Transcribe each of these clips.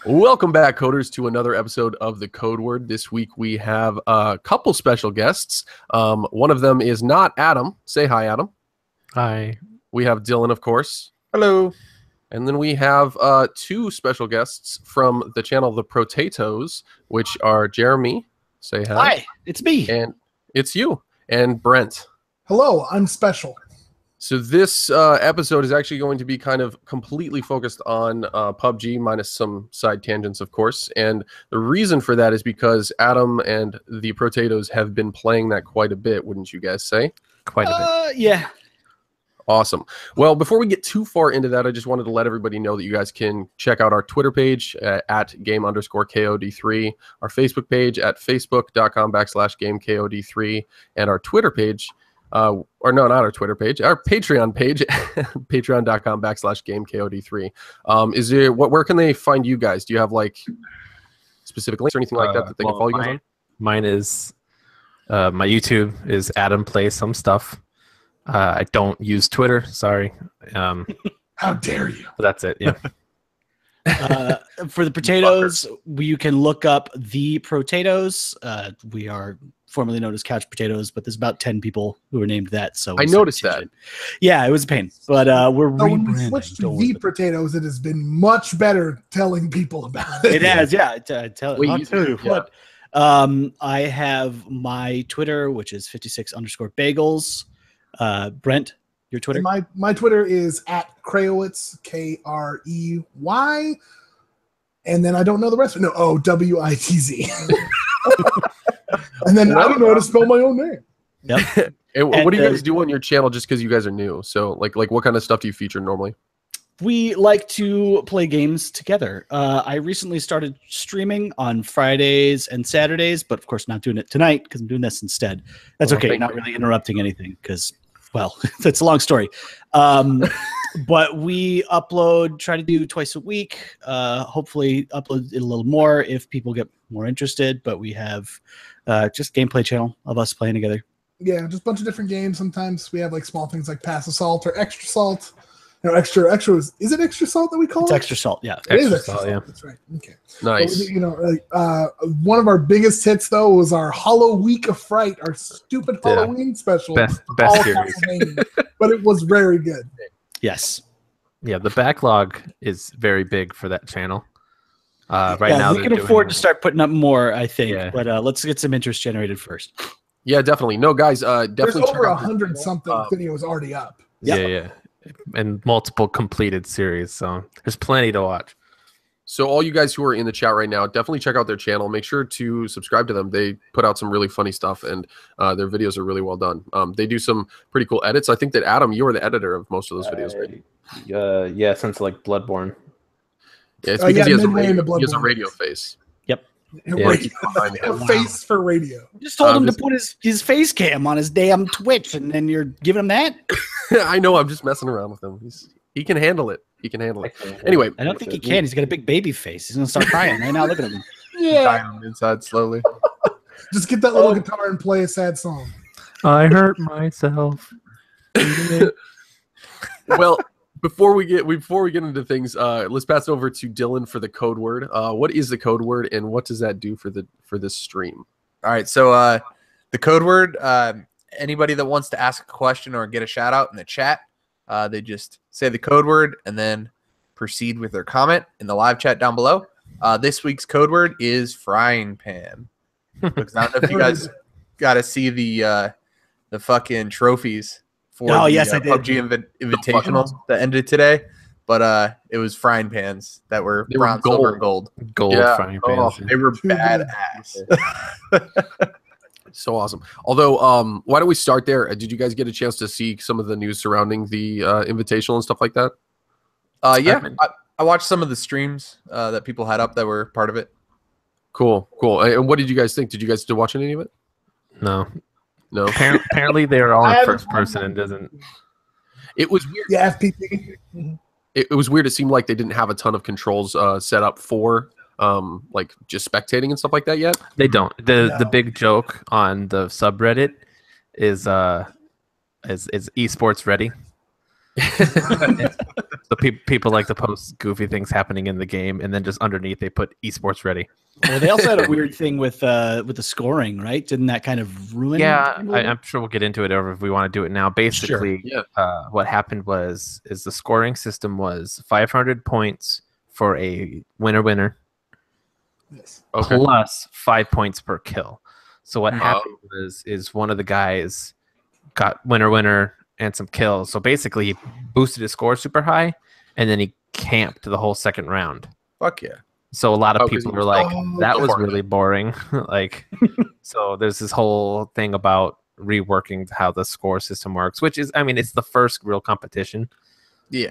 Welcome back, coders, to another episode of the Code Word. This week we have a couple special guests. One of them is not Adam. Say hi, Adam. Hi. We have Dylan, of course. Hello. And then we have two special guests from the channel The Protatoes, which are Jeremy. Say hi. Hi, it's me. And it's you. And Brent. Hello, I'm special. So this episode is actually going to be kind of completely focused on PUBG, minus some side tangents, of course. And the reason for that is because Adam and the Protatoes have been playing that quite a bit, wouldn't you guys say? Quite a bit. Yeah. Awesome. Well, before we get too far into that, I just wanted to let everybody know that you guys can check out our Twitter page at game_KOD3, our Facebook page at facebook.com/GameKOD3, and our Twitter page, or no, not our Twitter page, our Patreon page, patreon.com/GameKOD3. Is there where can they find you guys? Do you have like specific links or anything like that they can follow you guys on? Mine is my YouTube is Adam Plays Some Stuff. I don't use Twitter. Sorry. How dare you? But that's it. Yeah. For the Potatoes, you can look up the Protatoes. We are formerly known as Couch Potatoes, but there's about 10 people who are named that. So I noticed that. Yeah, it was a pain, but we're When we rebranding. switched to the Potatoes, it has been much better telling people about it. It has, yeah. I'll tell you yeah. what. I have my Twitter, which is 56_bagels. Brent, your Twitter? My Twitter is at Kreyowitz, Krey, and then I don't know the rest. No, WITZ. And then I don't know how to spell my own name. Yep. And what do you guys do on your channel just because you guys are new? So like what kind of stuff do you feature normally? We like to play games together. I recently started streaming on Fridays and Saturdays, but of course not doing it tonight because I'm doing this instead. That's okay. Not really interrupting anything because, well, that's a long story. But we try to do twice a week. Hopefully upload it a little more if people get more interested. But we have just gameplay channel of us playing together. Yeah, just a bunch of different games. Sometimes we have like small things like Pass Assault or Extra Salt. No, extra is it Extra Salt that we call it? It's Extra Salt, yeah. It is Extra Salt, yeah. That's right. Okay. Nice. One of our biggest hits though was our Hollow Week of Fright, our stupid Halloween special. Best series. But it was very good. Yes. Yeah, the backlog is very big for that channel. Right now, we can afford to start putting up more, I think. Yeah. But let's get some interest generated first. Yeah, definitely. No, guys, definitely. There's over 100 something videos already up. Yep. Yeah. And multiple completed series, so there's plenty to watch. So all you guys who are in the chat right now, definitely check out their channel. Make sure to subscribe to them. They put out some really funny stuff, and their videos are really well done. They do some pretty cool edits. I think that, Adam, you are the editor of most of those videos, right? Yeah, since like Bloodborne. Yeah, it's because he has a radio face. Yep. A face for radio. Just told him to put his face cam on his damn Twitch, and then you're giving him that? I know, I'm just messing around with him. He can handle it. He can handle it. Anyway. I don't think he can. He's got a big baby face. He's going to start crying right now. Look at him. Yeah. Inside slowly. Just get that little guitar and play a sad song. I hurt myself. Well, before we get into things, let's pass it over to Dylan for the code word. What is the code word, and what does that do for this stream? All right, so the code word, anybody that wants to ask a question or get a shout out in the chat, they just say the code word and then proceed with their comment in the live chat down below. This week's code word is frying pan. Because I don't know if you guys got to see the fucking trophies for I did. PUBG Invitational that ended today, but it was frying pans that were bronze, silver, and gold. Frying pans. They were badass. So awesome. Although, why don't we start there? Did you guys get a chance to see some of the news surrounding the Invitational and stuff like that? Yeah, I watched some of the streams that people had up that were part of it. Cool. And what did you guys think? Did you guys still watch any of it? No. Apparently they're all in first person and doesn't. It was weird. Yeah, FPP. It was weird. It seemed like they didn't have a ton of controls set up for like just spectating and stuff like that yet. They don't. The big joke on the subreddit is esports ready. So people like to post goofy things happening in the game, and then just underneath they put esports ready. Well, they also had a weird thing with the scoring, right? Didn't that kind of ruin? Yeah, the game a little I'm sure we'll get into it over if we want to do it now. Basically, what happened is the scoring system was 500 points for a winner Yes. plus 5 points per kill. So what happened is one of the guys got winner and some kills. So basically, he boosted his score super high, and then he camped the whole second round. Fuck yeah. So a lot of 'cause people he are was- like, Oh, that was okay. really boring. Like, so there's this whole thing about reworking how the score system works, which is, I mean, it's the first real competition. Yeah.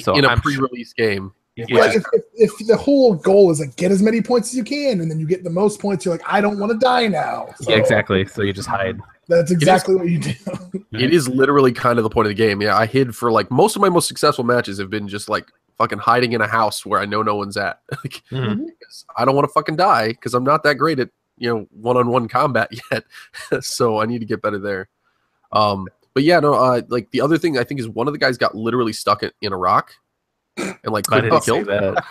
So in a I'm sure- pre-release game. Like if the whole goal is like get as many points as you can, and then you get the most points, you're like, I don't want to die now. So yeah, exactly. So you just hide. That's exactly what you do. It is literally kind of the point of the game. Yeah, I hid for like most of my most successful matches have been just like fucking hiding in a house where I know no one's at. Like, Mhm. because I don't want to fucking die because I'm not that great at one-on-one combat yet. So I need to get better there. But yeah, no, like the other thing I think is one of the guys got literally stuck in a rock and like I couldn't didn't be see killed. that.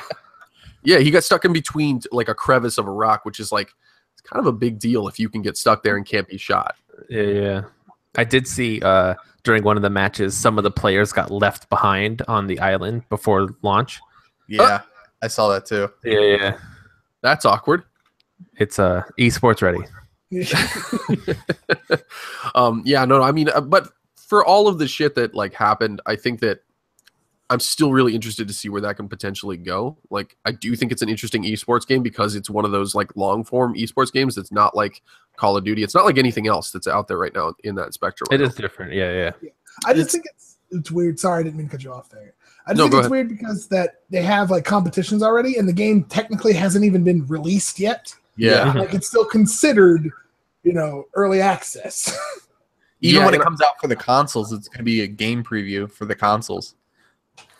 Yeah, he got stuck in between like a crevice of a rock, which is like it's kind of a big deal if you can get stuck there and can't be shot. Yeah. I did see during one of the matches, some of the players got left behind on the island before launch. Yeah. I saw that too. Yeah. That's awkward. It's esports ready. Yeah, no, I mean, but for all of the shit that like happened, I think that I'm still really interested to see where that can potentially go. Like, I do think it's an interesting esports game because it's one of those like long form esports games that's not like Call of Duty. It's not like anything else that's out there right now in that spectrum. It is different. Yeah. I just think it's weird. Sorry, I didn't mean to cut you off there. I just No, think go it's ahead. weird because that they have like competitions already, and the game technically hasn't even been released yet. Yeah. Like it's still considered, early access. Even Yeah, when it and- comes out for the consoles, it's going to be a game preview for the consoles.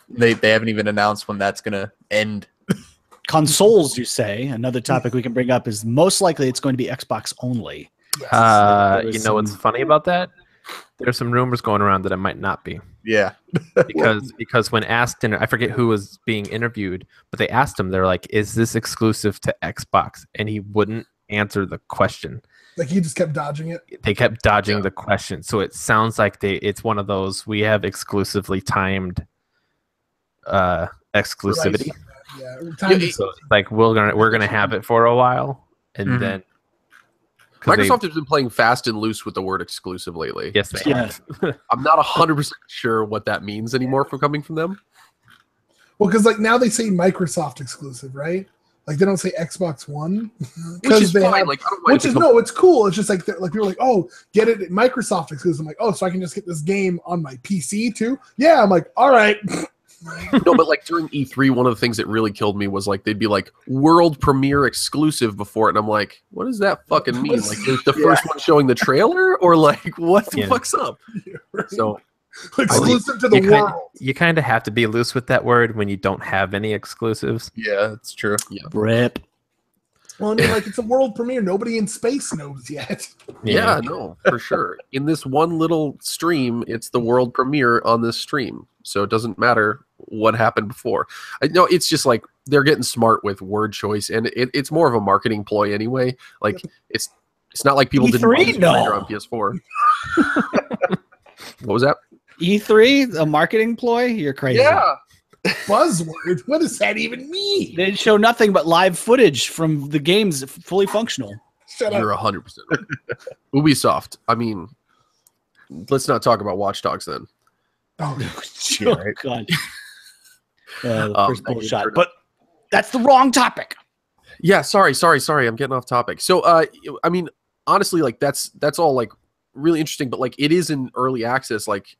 They haven't even announced when that's going to end. Consoles, you say? Another topic we can bring up is most likely it's going to be Xbox only. Yes. You know what's funny about that? There's some rumors going around that it might not be. Yeah. because when asked, I forget who was being interviewed, but they asked him, they're like, "Is this exclusive to Xbox?" And he wouldn't answer the question. Like he just kept dodging it. They kept dodging the question, so it sounds like it's one of those we have exclusively timed exclusivity. Yeah. Time to- So it's like we're gonna have it for a while, and Mhm. then 'cause Microsoft has been playing fast and loose with the word exclusive lately. yes, they have. I'm not 100% sure what that means anymore from coming from them. well, because like now they say Microsoft exclusive, right? Like they don't say Xbox One. Which is they fine. have- Like, I don't mind Which if is it no, it's cool. It's just like people are like, oh, get it at Microsoft exclusive. I'm like, oh, so I can just get this game on my PC too? Yeah, I'm like, all right. No, but like during E3, one of the things that really killed me was like they'd be like world premiere exclusive before it, and I'm like, what does that fucking mean? Like the first one showing the trailer, or like what the Yeah. fuck's up? So Exclusive to the world. You kind of have to be loose with that word when you don't have any exclusives. Yeah, that's true. Rip. Well, I mean, like it's a world premiere. Nobody in space knows yet. yeah, no, for sure. In this one little stream, it's the world premiere on this stream, so it doesn't matter what happened before. No, it's just like they're getting smart with word choice, and it's more of a marketing ploy anyway. Like it's not like people didn't E3? buy this trailer No. on PS4. What was that? E3, a marketing ploy? You're crazy. Yeah. Buzzword. What does that even mean? They show nothing but live footage from the games fully functional. Shut up. You're 100% right. Ubisoft. I mean, let's not talk about Watch Dogs then. Oh, Oh, God. The first thank you bullshot. for- But that's the wrong topic. Yeah, sorry. I'm getting off topic. So, I mean, honestly, like that's all like really interesting, but like it is in early access. Like,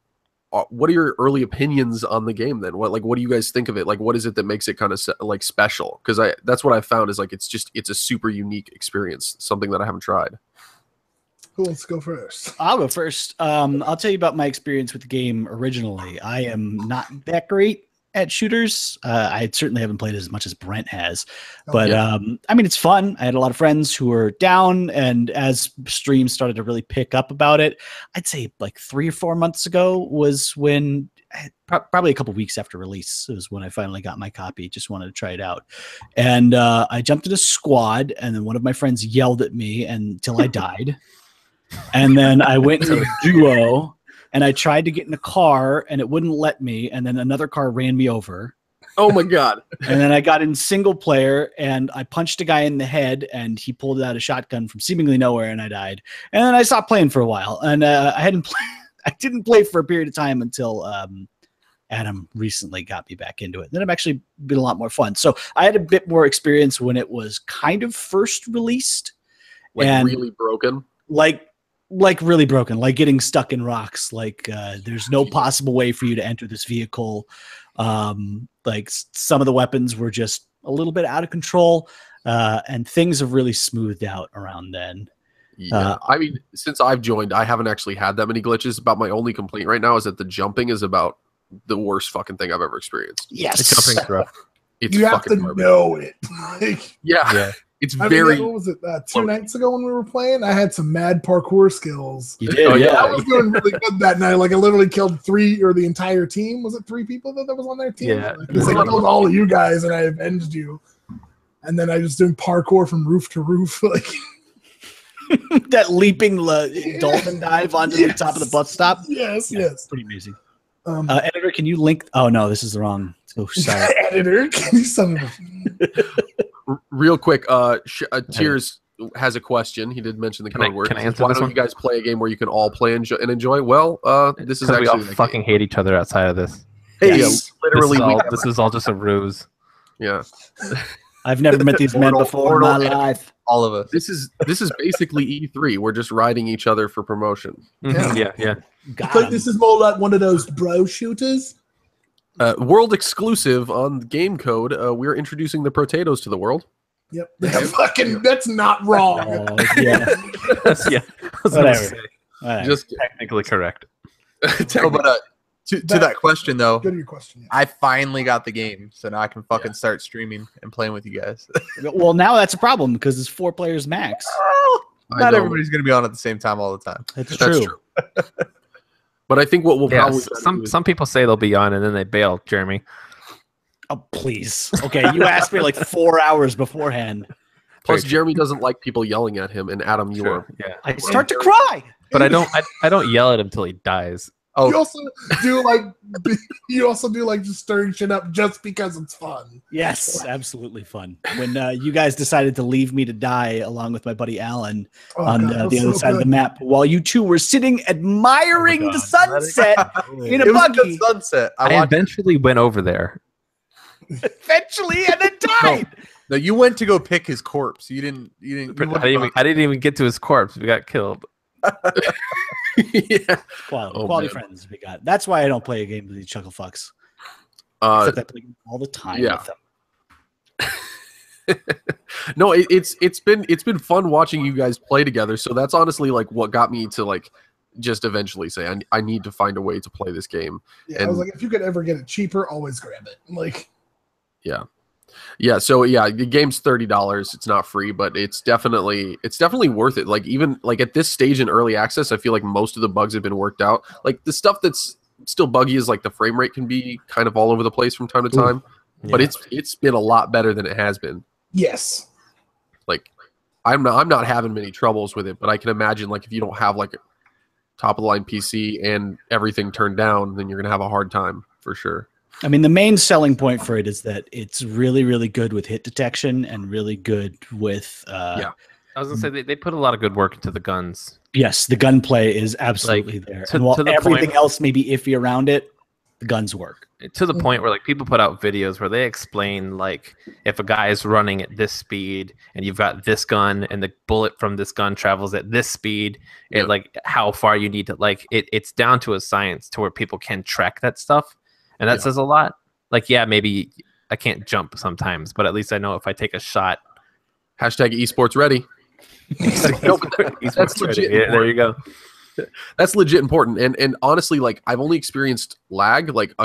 what are your early opinions on the game then? What do you guys think of it? Like, what is it that makes it kind of like special? Because that's what I found is like it's a super unique experience, something that I haven't tried. who wants to go first? I'll go first. I'll tell you about my experience with the game originally. I am not that great at shooters. I certainly haven't played as much as Brent has, but I mean, it's fun. I had a lot of friends who were down, and as streams started to really pick up about it, I'd say like 3 or 4 months ago was when probably a couple weeks after release was when I finally got my copy. Just wanted to try it out, and I jumped in a squad, and then one of my friends yelled at me until I died, and then I went into duo, and I tried to get in a car, and it wouldn't let me, and then another car ran me over. Oh my god! And then I got in single player, and I punched a guy in the head, and he pulled out a shotgun from seemingly nowhere, and I died. And then I stopped playing for a while, and I didn't play for a period of time until Adam recently got me back into it. Then I've actually been a lot more fun. So I had a bit more experience when it was kind of first released, like really broken, like really broken, like getting stuck in rocks. Like there's no possible way for you to enter this vehicle. Like some of the weapons were just a little bit out of control, and things have really smoothed out around then. Yeah, I mean, since I've joined, I haven't actually had that many glitches. About my only complaint right now is that the jumping is about the worst fucking thing I've ever experienced. Yes, the jumping's rough. It's you have to garbage. know it. Like, yeah. It's I very. mean, what was it? 2 nights ago when we were playing, I had some mad parkour skills. you did. Oh, yeah. I was doing really good that night. Like I literally killed 3 or the entire team. Was it 3 people that was on their team? Yeah. Like, I killed all of you guys and I avenged you. And then I was doing parkour from roof to roof. Like That leaping dolphin dive onto the top of the bus stop. yes. Pretty amazing. Editor, can you link? Oh no, this is the wrong. Oh, sorry. Editor, can you son of a... Real quick, Tears has a question. He did mention the code word. Can I answer Why this don't one? you guys play a game where you can all play and enjoy? Well, this is We actually all fucking hate each other outside of this. hey, Yes. literally, This is all just a ruse. yeah. I've never met these men Mortal- before in my mortal life. All of us. This is basically E3. We're just riding each other for promotion. Yeah. I think this is more like one of those bro shooters. World exclusive on Game Code. We're introducing the Protatoes to the world. Yep. That's not wrong. Oh, yeah. Yeah. I was gonna Whatever. say, Whatever. Just technically correct. No, but to that question though, Go to your question. Yeah. I finally got the game, so now I can fucking start streaming and playing with you guys. Well, now that's a problem because it's 4 players max. I Not know. everybody's gonna be on at the same time all the time. That's That's true. true. But I think what we'll Yeah, probably try to do is- some people say they'll be on and then they bail, Jeremy. Oh, please. Okay, you asked me like 4 hours beforehand. plus Very Jeremy doesn't like people yelling at him, and Adam, you are. Yeah. I start to cry. But I don't yell at him till he dies. Oh, You also do like just stirring shit up just because it's fun. Yes, absolutely fun. When you guys decided to leave me to die along with my buddy Alan Oh, on God, that the was other so side of the good. map, while you two were sitting admiring the sunset in a it was a good buggy, sunset. I watched- eventually went over there. eventually, and then died. No, you went to go pick his corpse. You didn't. I didn't even get to his corpse. We got killed. Yeah. Quality man. friends we got. That's why I don't play a game with these chuckle fucks. Except I play all the time yeah. with them. No, it's been fun watching you guys play together. So that's honestly like what got me to like just eventually say I need to find a way to play this game. Yeah, I was like, if you could ever get it cheaper, always grab it. Like, Yeah, so yeah, the game's $30. It's not free, but it's definitely worth it. Like even like at this stage in early access, I feel like most of the bugs have been worked out. Like the stuff that's still buggy is like the frame rate can be kind of all over the place from time to time, but it's been a lot better than it has been. yes. Like I'm not having many troubles with it, but I can imagine like if you don't have like a top of the line PC and everything turned down, then you're gonna have a hard time for sure. I mean, the main selling point for it is that it's really, really good with hit detection and really good with. I was gonna say they put a lot of good work into the guns. Yes, the gunplay is absolutely there. And while everything else may be iffy around it, the guns work. To the point where like people put out videos where they explain like if a guy is running at this speed and you've got this gun and the bullet from this gun travels at this speed, it like how far you need to like it's down to a science to where people can track that stuff. And that says a lot. Like, yeah, maybe I can't jump sometimes, but at least I know if I take a shot. Hashtag esports ready. No, but that's legit. Yeah, there you go. That's legit important. And honestly, like I've only experienced lag like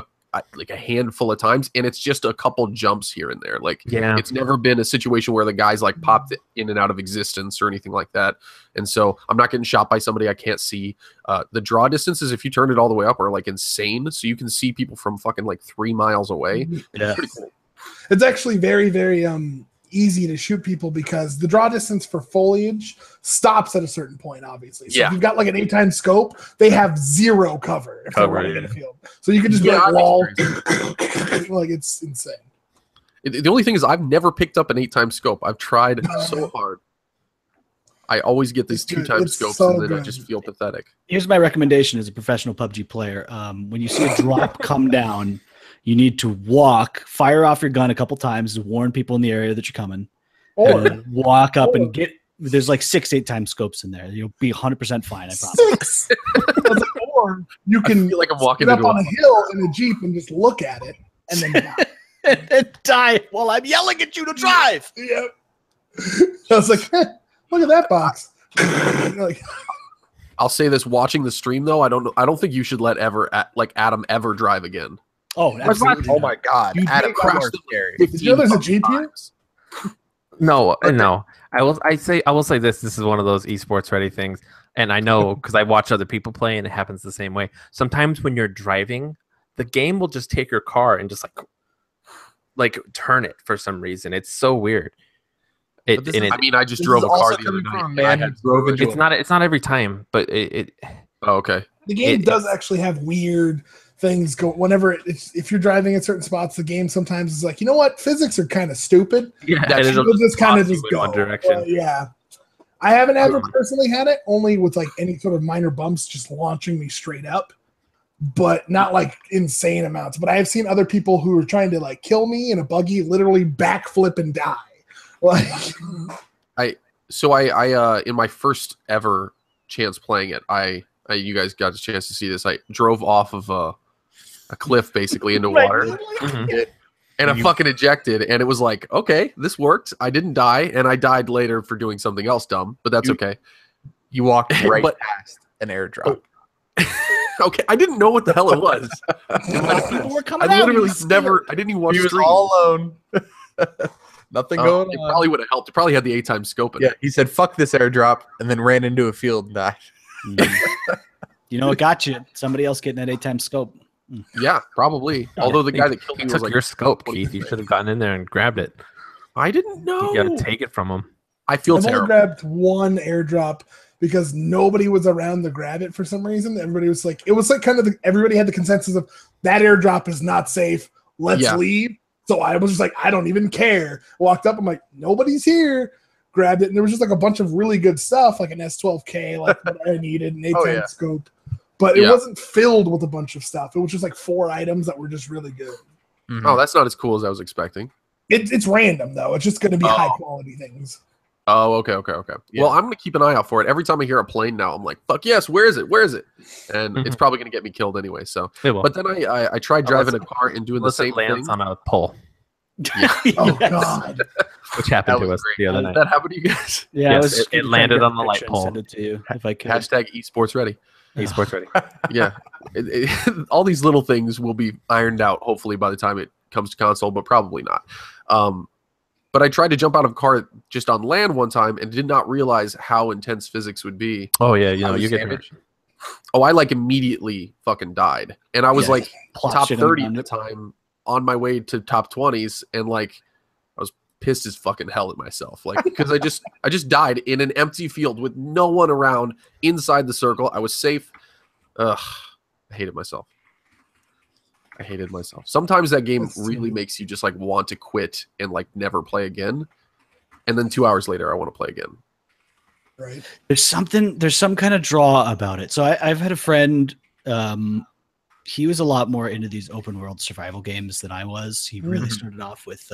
like a handful of times, and it's just a couple jumps here and there. Like, Yeah. it's never been a situation where the guy's like popped in and out of existence or anything like that. And so I'm not getting shot by somebody I can't see. The draw distances, if you turn it all the way up, are like insane. So you can see people from fucking like 3 miles away. Yeah. Pretty cool. It's actually very, very easy to shoot people because the draw distance for foliage stops at a certain point, obviously. So if you've got like an 8x scope, they have zero cover if they're running in a field. So you can just be like, lol. Like, it's insane. The only thing is I've never picked up an 8x scope. I've tried so hard. I always get these 2x scopes, and then I just feel pathetic. Here's my recommendation as a professional PUBG player. When you see a drop come down, you need to fire off your gun a couple times to warn people in the area that you're coming. Or walk up and there's like 6 8x scopes in there. You'll be 100% fine, I promise. 6! Or you can feel like I'm walking up on a hill in a Jeep and just look at it and then die. And die while I'm yelling at you to drive. Yep. I was like, look at that box. Like, I'll say this: watching the stream, though, I don't think you should let Adam ever drive again. Oh, absolutely. Oh my God, You Adam crashed Crowder scary. did you know there's a Jeep here? No. I will say this. This is one of those esports ready things, and I know because I watch other people play, and it happens the same way. Sometimes when you're driving, the game will just take your car and just like turn it for some reason. It's so weird. I just drove a car the other night. It's not every time, but it. Oh, okay. The game does actually have weird things go whenever if you're driving in certain spots. The game sometimes is like, you know what, physics are kind of stupid. Yeah, and it'll just kind of just go one direction. Yeah, I haven't ever personally had it, only with like any sort of minor bumps just launching me straight up, but not like insane amounts. But I have seen other people who are trying to like kill me in a buggy literally backflip and die. Like, I in my first ever chance playing it, you guys got a chance to see this. I drove off of a cliff basically into water, and I fucking ejected, and it was like, okay, this worked. I didn't die, and I died later for doing something else dumb, but that's okay. You walked past an airdrop. Okay, I didn't know what the hell it was. People were coming I out. literally I didn't even watch He the was stream. all alone. Nothing going It on. probably would have helped. It probably had the 8x scope in it. He said, "Fuck this airdrop," and then ran into a field and died. You know what got you? Somebody else getting that 8x scope. Yeah, probably. Although the guy that killed me He was took like, your scope, Keith. You should have gotten in there and grabbed it. I didn't know. You got to take it from him. I feel I've only terrible. grabbed one airdrop because nobody was around to grab it for some reason. Everybody was like, it was like kind of everybody had the consensus of that airdrop is not safe. Let's leave. So I was just like, I don't even care. Walked up, I'm like, nobody's here. Grabbed it, and there was just like a bunch of really good stuff, like an S12K, like what I needed, an 8x scope. But it wasn't filled with a bunch of stuff. It was just like 4 items that were just really good. Oh, that's not as cool as I was expecting. It's random though. It's just going to be high quality things. Oh, okay. Yeah. Well, I'm going to keep an eye out for it. Every time I hear a plane now, I'm like, fuck yes, where is it? Where is it? And it's probably going to get me killed anyway. So, but then I tried driving a car and doing the same lands thing. on a pole. Yeah. Oh God. Which happened to us the other night. That happened to you guys? Yeah, Yes, it landed on the light pole. Send it to you if I could. Hashtag esports ready. Esports ready. Yeah. All these little things will be ironed out hopefully by the time it comes to console, but probably not. But I tried to jump out of a car just on land one time and did not realize how intense physics would be. Oh yeah, you get damaged. Oh, I like immediately fucking died. And I was like top 30 at the time, on my way to top 20s, and like I was pissed as fucking hell at myself. Like, because I just died in an empty field with no one around inside the circle. I was safe. Ugh. I hated myself. Sometimes that game really makes you just like want to quit and like never play again. And then 2 hours later I want to play again. Right. There's some kind of draw about it. So I've had a friend, he was a lot more into these open world survival games than I was. He really started off with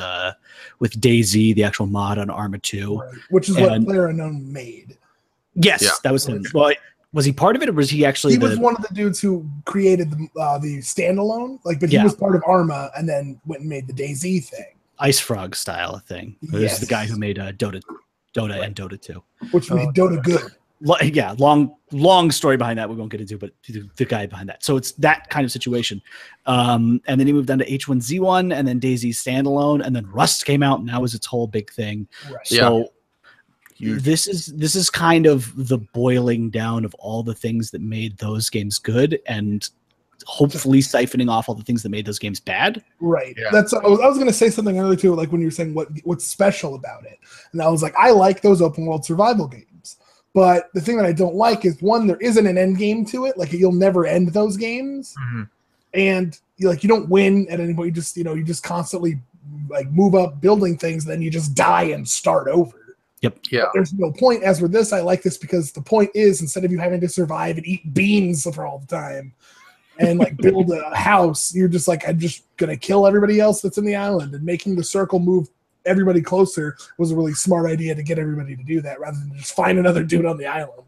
DayZ, the actual mod on Arma 2. Right. Which is what Player Unknown made. Yes, that was him. Well, was he part of it, or was he actually? He was one of the dudes who created the standalone. But he was part of Arma, and then went and made the DayZ thing, Ice Frog style thing. This is the guy who made Dota and Dota 2, which made Dota good. Yeah, long story behind that we won't get into, but the guy behind that. So it's that kind of situation. And then he moved on to H1Z1 and then DayZ standalone, and then Rust came out, and that was its whole big thing. Right. So this is kind of the boiling down of all the things that made those games good, and hopefully siphoning off all the things that made those games bad. Right. Yeah. That's I was going to say something earlier too, like when you were saying what's special about it, and I was like, I like those open world survival games, but the thing that I don't like is one, there isn't an end game to it. Like you'll never end those games, and you don't win at any point. You just constantly like move up building things, then you just die and start over. Yep. Yeah. But there's no point. As with this, I like this because the point is instead of you having to survive and eat beans for all the time and like build a house, you're just like, I'm just gonna kill everybody else that's in the island, and making the circle move everybody closer was a really smart idea to get everybody to do that rather than just find another dude on the island.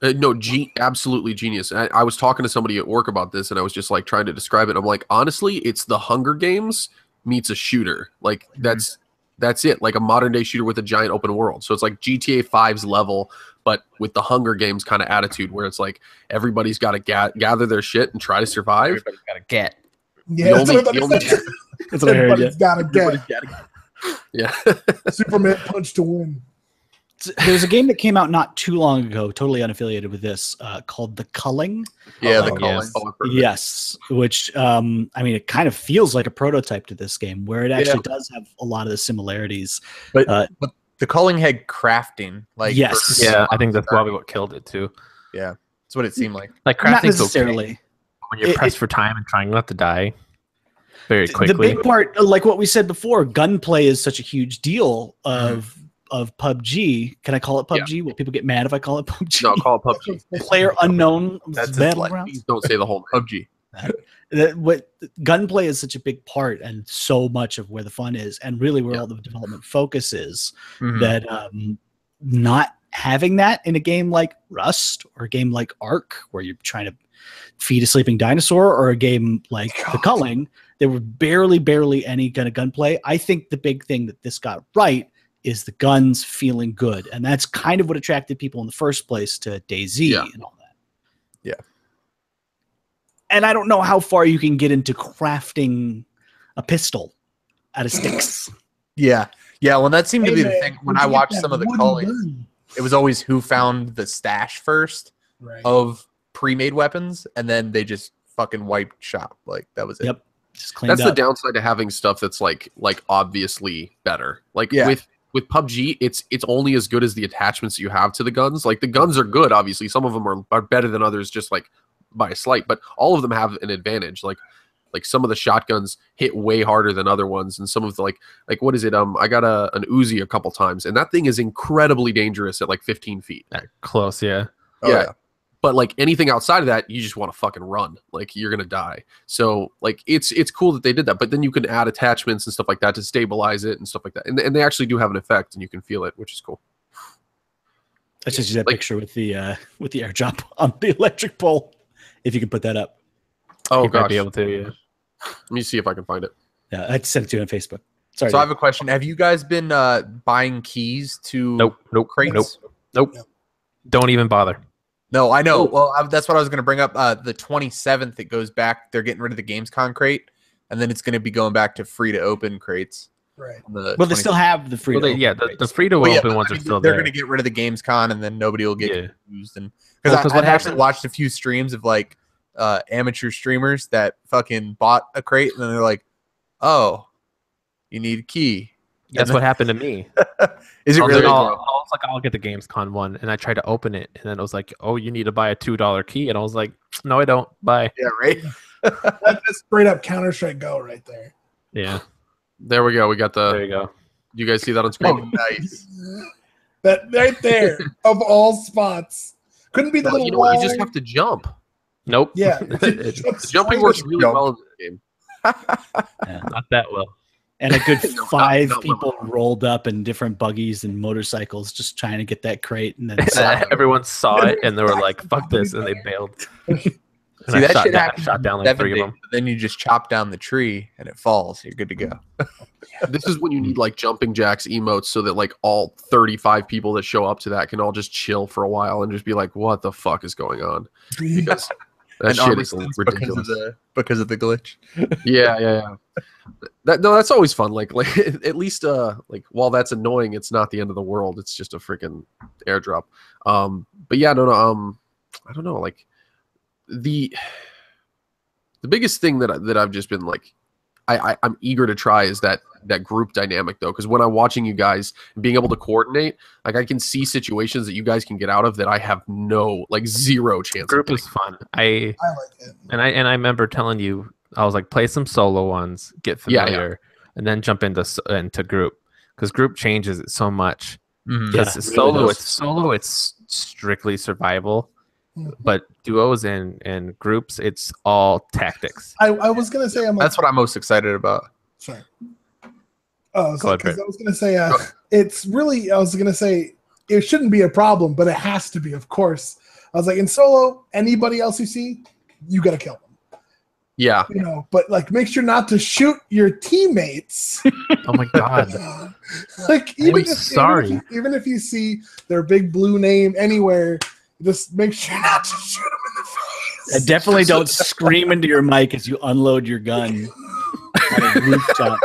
No, absolutely genius. I was talking to somebody at work about this, and I was just like trying to describe it. I'm like, honestly, it's the Hunger Games meets a shooter. Like that's it. Like a modern day shooter with a giant open world. So it's like GTA 5's level, but with the Hunger Games kind of attitude, where it's like everybody's got to gather their shit and try to survive. Everybody's got to get. Yeah, that's what I heard. Everybody's got to get. Yeah. Superman punch to win. There's a game that came out not too long ago, totally unaffiliated with this, called The Culling. Yeah, The Culling. Yes, which I mean, it kind of feels like a prototype to this game, where it actually does have a lot of the similarities. But the Culling had crafting. Like yes, Yeah, I think that's probably what killed it too. Yeah, that's what it seemed like. Like not crafting's necessarily. okay when you're pressed for time and trying not to die very quickly. The big part, like what we said before, gunplay is such a huge deal of PUBG. Can I call it PUBG? Will people get mad if I call it PUBG? No, call it PUBG. Player Unknown Battlegrounds. Please don't say the whole PUBG. What gunplay is such a big part and so much of where the fun is, and really where all the development focus is, that not having that in a game like Rust or a game like Ark, where you're trying to feed a sleeping dinosaur, or a game like The Culling, there were barely any kind of gunplay. I think the big thing that this got right is the guns feeling good, and that's kind of what attracted people in the first place to DayZ and all that. Yeah. And I don't know how far you can get into crafting a pistol out of sticks. Yeah. Well, that seemed to be the thing when I watched some of the Culling. It was always who found the stash first of pre-made weapons, and then they just fucking wiped shop. Like that was it. Yep. Just cleaned That's up. the downside to having stuff that's like obviously better. Like with PUBG, it's only as good as the attachments you have to the guns. Like the guns are good, obviously. Some of them are better than others, just like by a slight, but all of them have an advantage. Like some of the shotguns hit way harder than other ones, and some of the like what is it? I got an Uzi a couple times, and that thing is incredibly dangerous at like 15 feet. Close, yeah. Yeah. But like anything outside of that, you just want to fucking run. Like you're gonna die. So like it's cool that they did that. But then you can add attachments and stuff like that to stabilize it and stuff like that. And they actually do have an effect, and you can feel it, which is cool. I just use that picture with the airdrop on the electric pole. If you can put that up. Oh You might gosh. be able to, yeah. Let me see if I can find it. Yeah, I sent it to you on Facebook. Sorry. So I have a question. Have you guys been buying keys to Nope. crates? Nope. Don't even bother. No, I know. Well, that's what I was going to bring up. The 27th, it goes back. They're getting rid of the Gamescom crate, and then it's going to be going back to free to open crates. Right. The well, they still have the free. Well, the free to open ones are still they're there. going to get rid of the Gamescom, and then nobody will get used. And Well, because what I've actually happened- watched a few streams of like amateur streamers that fucking bought a crate, and then they're like, "Oh, you need a key." That's what happened to me. Is it really? I was like, I'll get the Gamescom one, and I tried to open it, and then it was like, oh, you need to buy a $2 key, and I was like, no, I don't. Bye. Yeah, right. That's straight up Counter-Strike Go right there. Yeah. There we go. We got There you go. You guys see that on screen? Oh, nice. That right there of all spots. Couldn't be the little you know wall. what? You just have to jump. Nope. Yeah. The jumping works really well in this game. Not that well. And a good No, five not people rolled up in different buggies and motorcycles just trying to get that crate, and then Everyone saw it, and they were like, fuck this, and they bailed. And See, I that shot, shit down, happens shot down in like 7 3 of days, them. but then you just chop down the tree and it falls. You're good to go. This is when you need like jumping jacks emotes so that like all 35 people that show up to that can all just chill for a while and just be like, what the fuck is going on? Because that And shit armor is stunts ridiculous. because of the glitch. Yeah. That's always fun. Like at least like while that's annoying, it's not the end of the world. It's just a freaking airdrop. But yeah, no, I don't know. Like the biggest thing that I've just been like, I'm eager to try is that group dynamic though, because when I'm watching you guys being able to coordinate, like I can see situations that you guys can get out of that I have zero chance. Group of is fun. I like it. And I remember telling you, I was like, play some solo ones, get familiar, and then jump into group, because group changes it so much. Because solo, it's strictly survival, but duos and groups, it's all tactics. I was gonna say That's what I'm most excited about. Sorry. Oh, Go ahead, because Brent. I was gonna say it's really. I was gonna say it shouldn't be a problem, but it has to be, of course. I was like, in solo, anybody else you see, you gotta kill them. Yeah. You know, but like, make sure not to shoot your teammates. Oh my god! Like, I'm sorry. Even if you see their big blue name anywhere, just make sure not to shoot them in the face. And definitely don't scream into your mic as you unload your gun on a rooftop.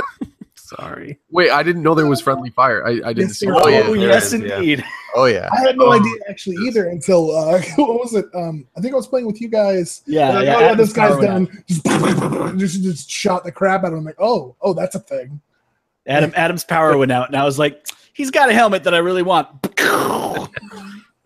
Sorry. Wait, I didn't know there was friendly fire. I didn't Yes, see. there that. is. yeah, Oh, there yes, is, yeah. indeed. Oh yeah. I had no idea actually either until what was it? I think I was playing with you guys. Yeah, And yeah, oh yeah, Adam's this guy's power went done. Just shot the crap out of him. I'm like, oh, that's a thing. Adam's power went out, and I was like, he's got a helmet that I really want.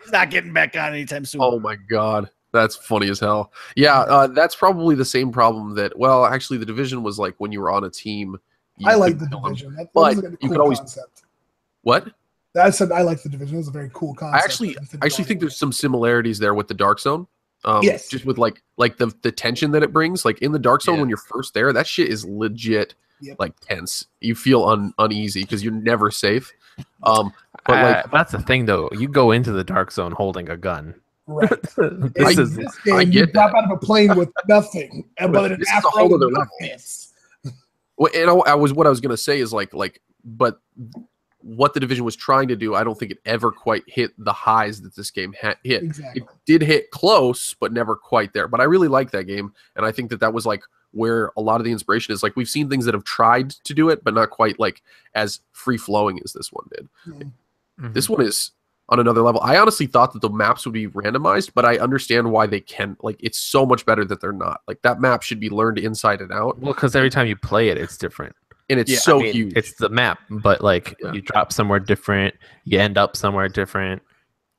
He's not getting back on anytime soon. Oh my god, that's funny as hell. Yeah, that's probably the same problem that. Well, actually, the division was like when you were on a team. I like could the kill them. division. That But was like a you cool could always- concept. What? I said I like the division. It was a very cool concept. I actually think there's some similarities there with the Dark Zone. Yes. Just with like the tension that it brings. Like in the Dark Zone, Yeah. when you're first there, that shit is legit. Yep. Like tense. You feel uneasy because you're never safe. But like that's the thing, though. You go into the dark zone holding a gun. right. This In is this game, I you get drop out of a plane with nothing, but an This is a afro whole other with level. this. Well, and what I was gonna say is but what the division was trying to do, I don't think it ever quite hit the highs that this game hit. Exactly. It did hit close, but never quite there. But I really like that game, and I think that was like where a lot of the inspiration is. Like we've seen things that have tried to do it, but not quite like as free flowing as this one did. Mhm. This one is on another level. I honestly thought that the maps would be randomized, but I understand why they can. Like it's so much better that they're not. Like that map should be learned inside and out, Well, because every time you play it, it's different. and it's Yeah, so I mean, huge. it's the map, but like Yeah. you drop somewhere different, you end up somewhere different.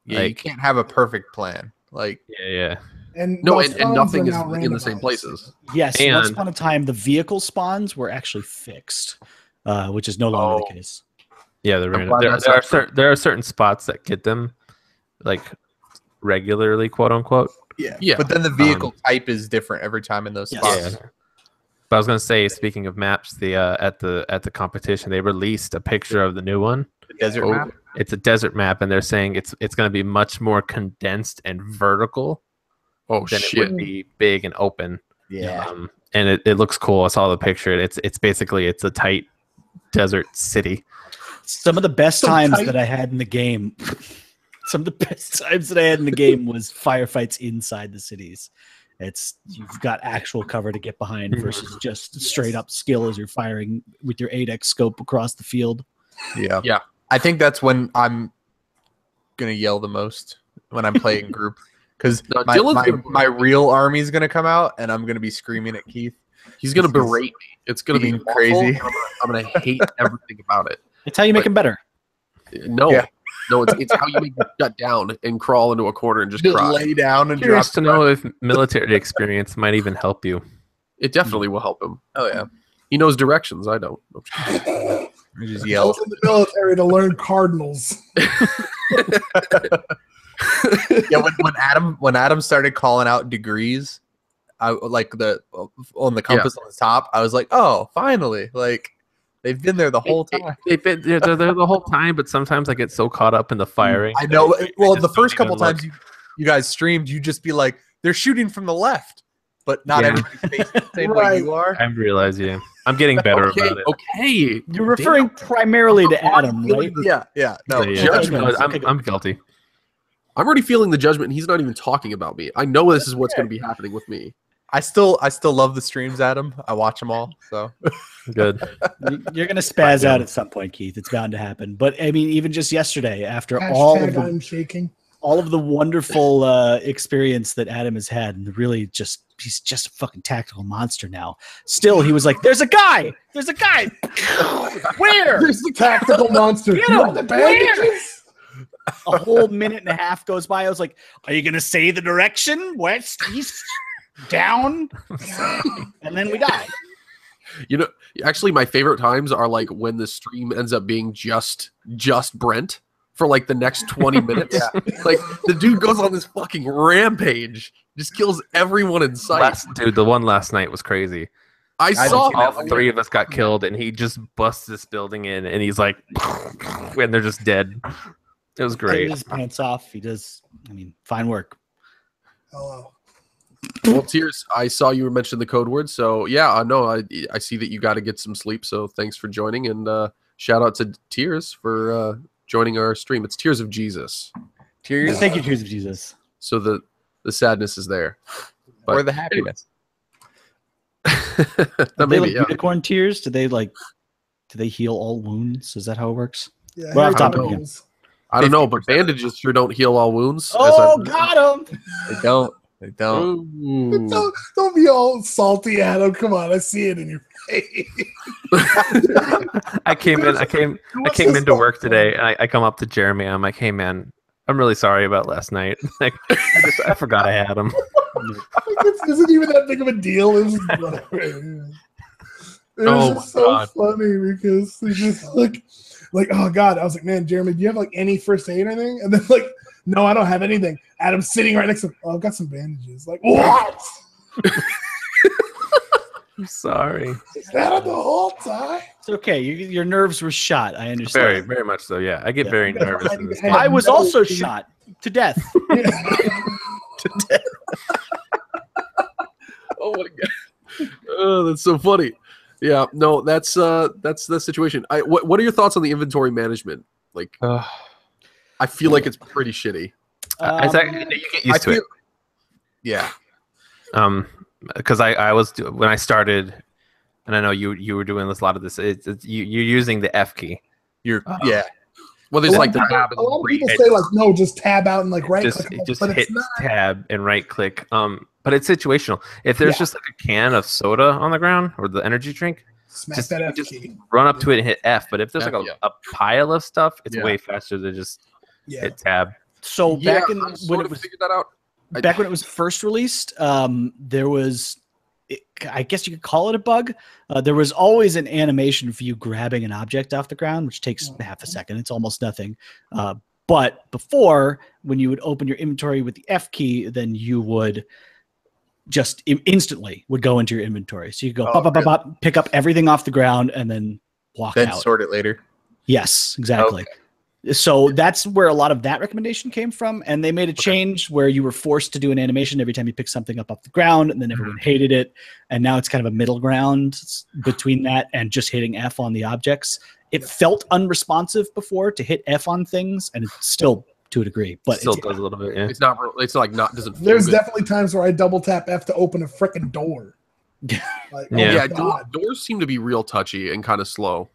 Yeah, you Like, can't have a perfect plan. Like yeah. And No, most and spawns nothing are is now in the same randomized. places. Yes, And- once upon a time, the vehicle spawns were actually fixed, which is no longer the case. Yeah, I'm glad that's not true. there are certain spots that get them like regularly, quote unquote. Yeah. But then the vehicle type is different every time in those Yes. spots. Yeah. But I was gonna say, speaking of maps, the at the competition they released a picture of the new one. The desert Oh. map. It's a desert map, and they're saying it's gonna be much more condensed and vertical Oh than it shit! would be big and open. Yeah. And it looks cool. I saw the picture. It's basically it's a tight desert city. Some of the best So times tight. that I had in the game, some of the best times that I had in the game was firefights inside the cities. You've got actual cover to get behind versus just straight up skill as you're firing with your 8x scope across the field. Yeah. Yeah. I think that's when I'm gonna yell the most when I'm playing group because No, Dylan's my real army is gonna come out and I'm gonna be screaming at Keith. He's gonna This is berate me. It's gonna be being awful, crazy. and I'm gonna hate everything about it. It's how you make them better. No, Yeah. no, it's how you make me shut down and crawl into a corner and just Just cry. lay down and drop. Curious to know if military experience might even help you. It definitely will help him. Oh yeah. He knows directions. I don't. We just Go yell. to the military to learn cardinals. Yeah, when Adam started calling out degrees, I like on the compass on the top. I was like, oh, finally! Like they've been there the whole time. They've been they're there the whole time, but sometimes I get so caught up in the firing. I know. that I Well, just the don't first even couple look. times you guys streamed, you just be like, they're shooting from the left. but not Yeah. everybody's facing the same way Right. you are. I realize, yeah. I'm getting better Okay, about it. okay. You're referring primarily to Adam, right? Yeah. No. Yeah, Judgment. No, Okay, I'm guilty. I'm already feeling the judgment, and he's not even talking about me. I know this is what's going to be happening with me. I still love the streams, Adam. I watch them all. So Good. You're gonna spaz out at some point, Keith. It's bound to happen. But I mean, even just yesterday, after Hashtag I'm shaking. all of the wonderful experience that Adam has had, and really just he's just a fucking tactical monster now. Still, he was like, "There's a guy! There's a guy! Where?" There's the tactical monster. Get You him! want the bandages? A whole minute and a half goes by. I was like, "Are you gonna say the direction? West, east, down?" And then we die. You know, actually, my favorite times are like when the stream ends up being just Brent for like the next 20 minutes. Like the dude goes on this fucking rampage, just kills everyone in sight. The one last night was crazy. I saw All that. three of us got killed, and he just busts this building in, and he's like, and they're just dead. It was He great. his pants off. He does. I mean, fine work. Hello. Well, Tears, I saw you mention the code word, so yeah, no, I see that you got to get some sleep. So thanks for joining, and shout out to Tears for joining our stream. It's Tears of Jesus, tears Thank you, Tears of Jesus. so the sadness is there. or the happiness. That Are they maybe, like yeah. unicorn tears? Do they heal all wounds? Is that how it works? Yeah, We're off here topic it again. goes. I don't know, but bandages sure don't heal all wounds. Oh, got him! They don't. They don't. Ooh. Don't be all salty, Adam. Come on, I see it in your face. I came into work today, and I come up to Jeremy. I'm like, "Hey, man, I'm really sorry about last night. Like, I forgot I had him." It isn't even that big of a deal. It's just whatever. It was just so funny because it's just like, oh God. I was like, man, Jeremy, do you have like any first aid or anything? And then like, no, I don't have anything. Adam's sitting right next to him. Oh, I've got some bandages. Like, what? I'm sorry. Is that the whole time? It's okay. Your nerves were shot. I Very, understand. very much so. Yeah, I get Yeah. very nervous in this. Hey, I was no, also dude. shot to death. Oh my god! Oh, that's so funny. Yeah, no, that's the situation. What are your thoughts on the inventory management? Like, I feel like it's pretty shitty. You get used to it. Yeah. Because I was when I started, and I know you were doing a lot of this. You're using the F key. Yeah. Well, there's like the tab. A lot of people say like, no, just tab out and like right Just click. just But hit it's not. tab and right click. But it's situational. If there's just like a can of soda on the ground or the energy drink, Smack just- that F just- key. run up to it and hit F. But if there's F, like yeah. a pile of stuff, it's Yeah. way faster to just Yeah. hit tab. So Yeah, back in I'm when sort it of was figured that out. back when it was first released, there was, I guess you could call it a bug. There was always an animation for you grabbing an object off the ground, which takes half a second. It's almost nothing. But before, when you would open your inventory with the F key, then you would just instantly would go into your inventory. So you go Oh, pop, pop, pop, pop, pick up everything off the ground, and then walk Then out. sort it later. Yes, exactly. So that's where a lot of that recommendation came from. And they made a change where you were forced to do an animation every time you pick something up off the ground, and then everyone hated it. And now it's kind of a middle ground between that and just hitting F on the objects. It felt unresponsive before to hit F on things, and it's still to a degree, but Still it's, does a little bit. Yeah. It's not. It's like not. Doesn't. Feel There's good. definitely times where I double tap F to open a freaking door. Like, Yeah. oh Yeah, my God. doors seem to be real touchy and kind of slow.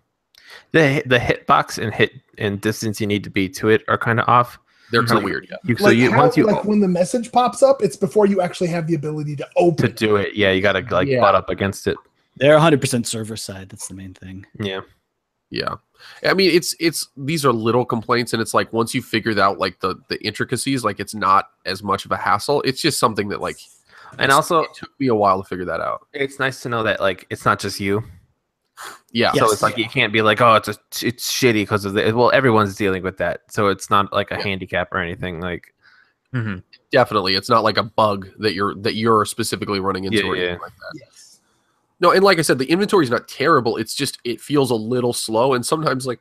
The hitbox and hit and distance you need to be to it are kind of off. They're kind of So weird. Yeah. Like like when the message pops up, it's before you actually have the ability to open to do it, yeah, you got to like Yeah. butt up against it. they're 100% server side. That's the main thing. Yeah. Yeah. I mean, it's these are little complaints, and it's like once you figured out like the intricacies, like it's not as much of a hassle. It's just something that like, And also, it took me a while to figure that out. it's nice to know that like it's not just you. Yeah. So Yes. it's like you can't be like, oh, it's shitty because of the. Well, everyone's dealing with that, so it's not like a handicap or anything. Like, Definitely, it's not like a bug that you're specifically running into Yeah, or anything yeah. like that. Yes. No, and like I said, the inventory is not terrible. It's just it feels a little slow, and sometimes like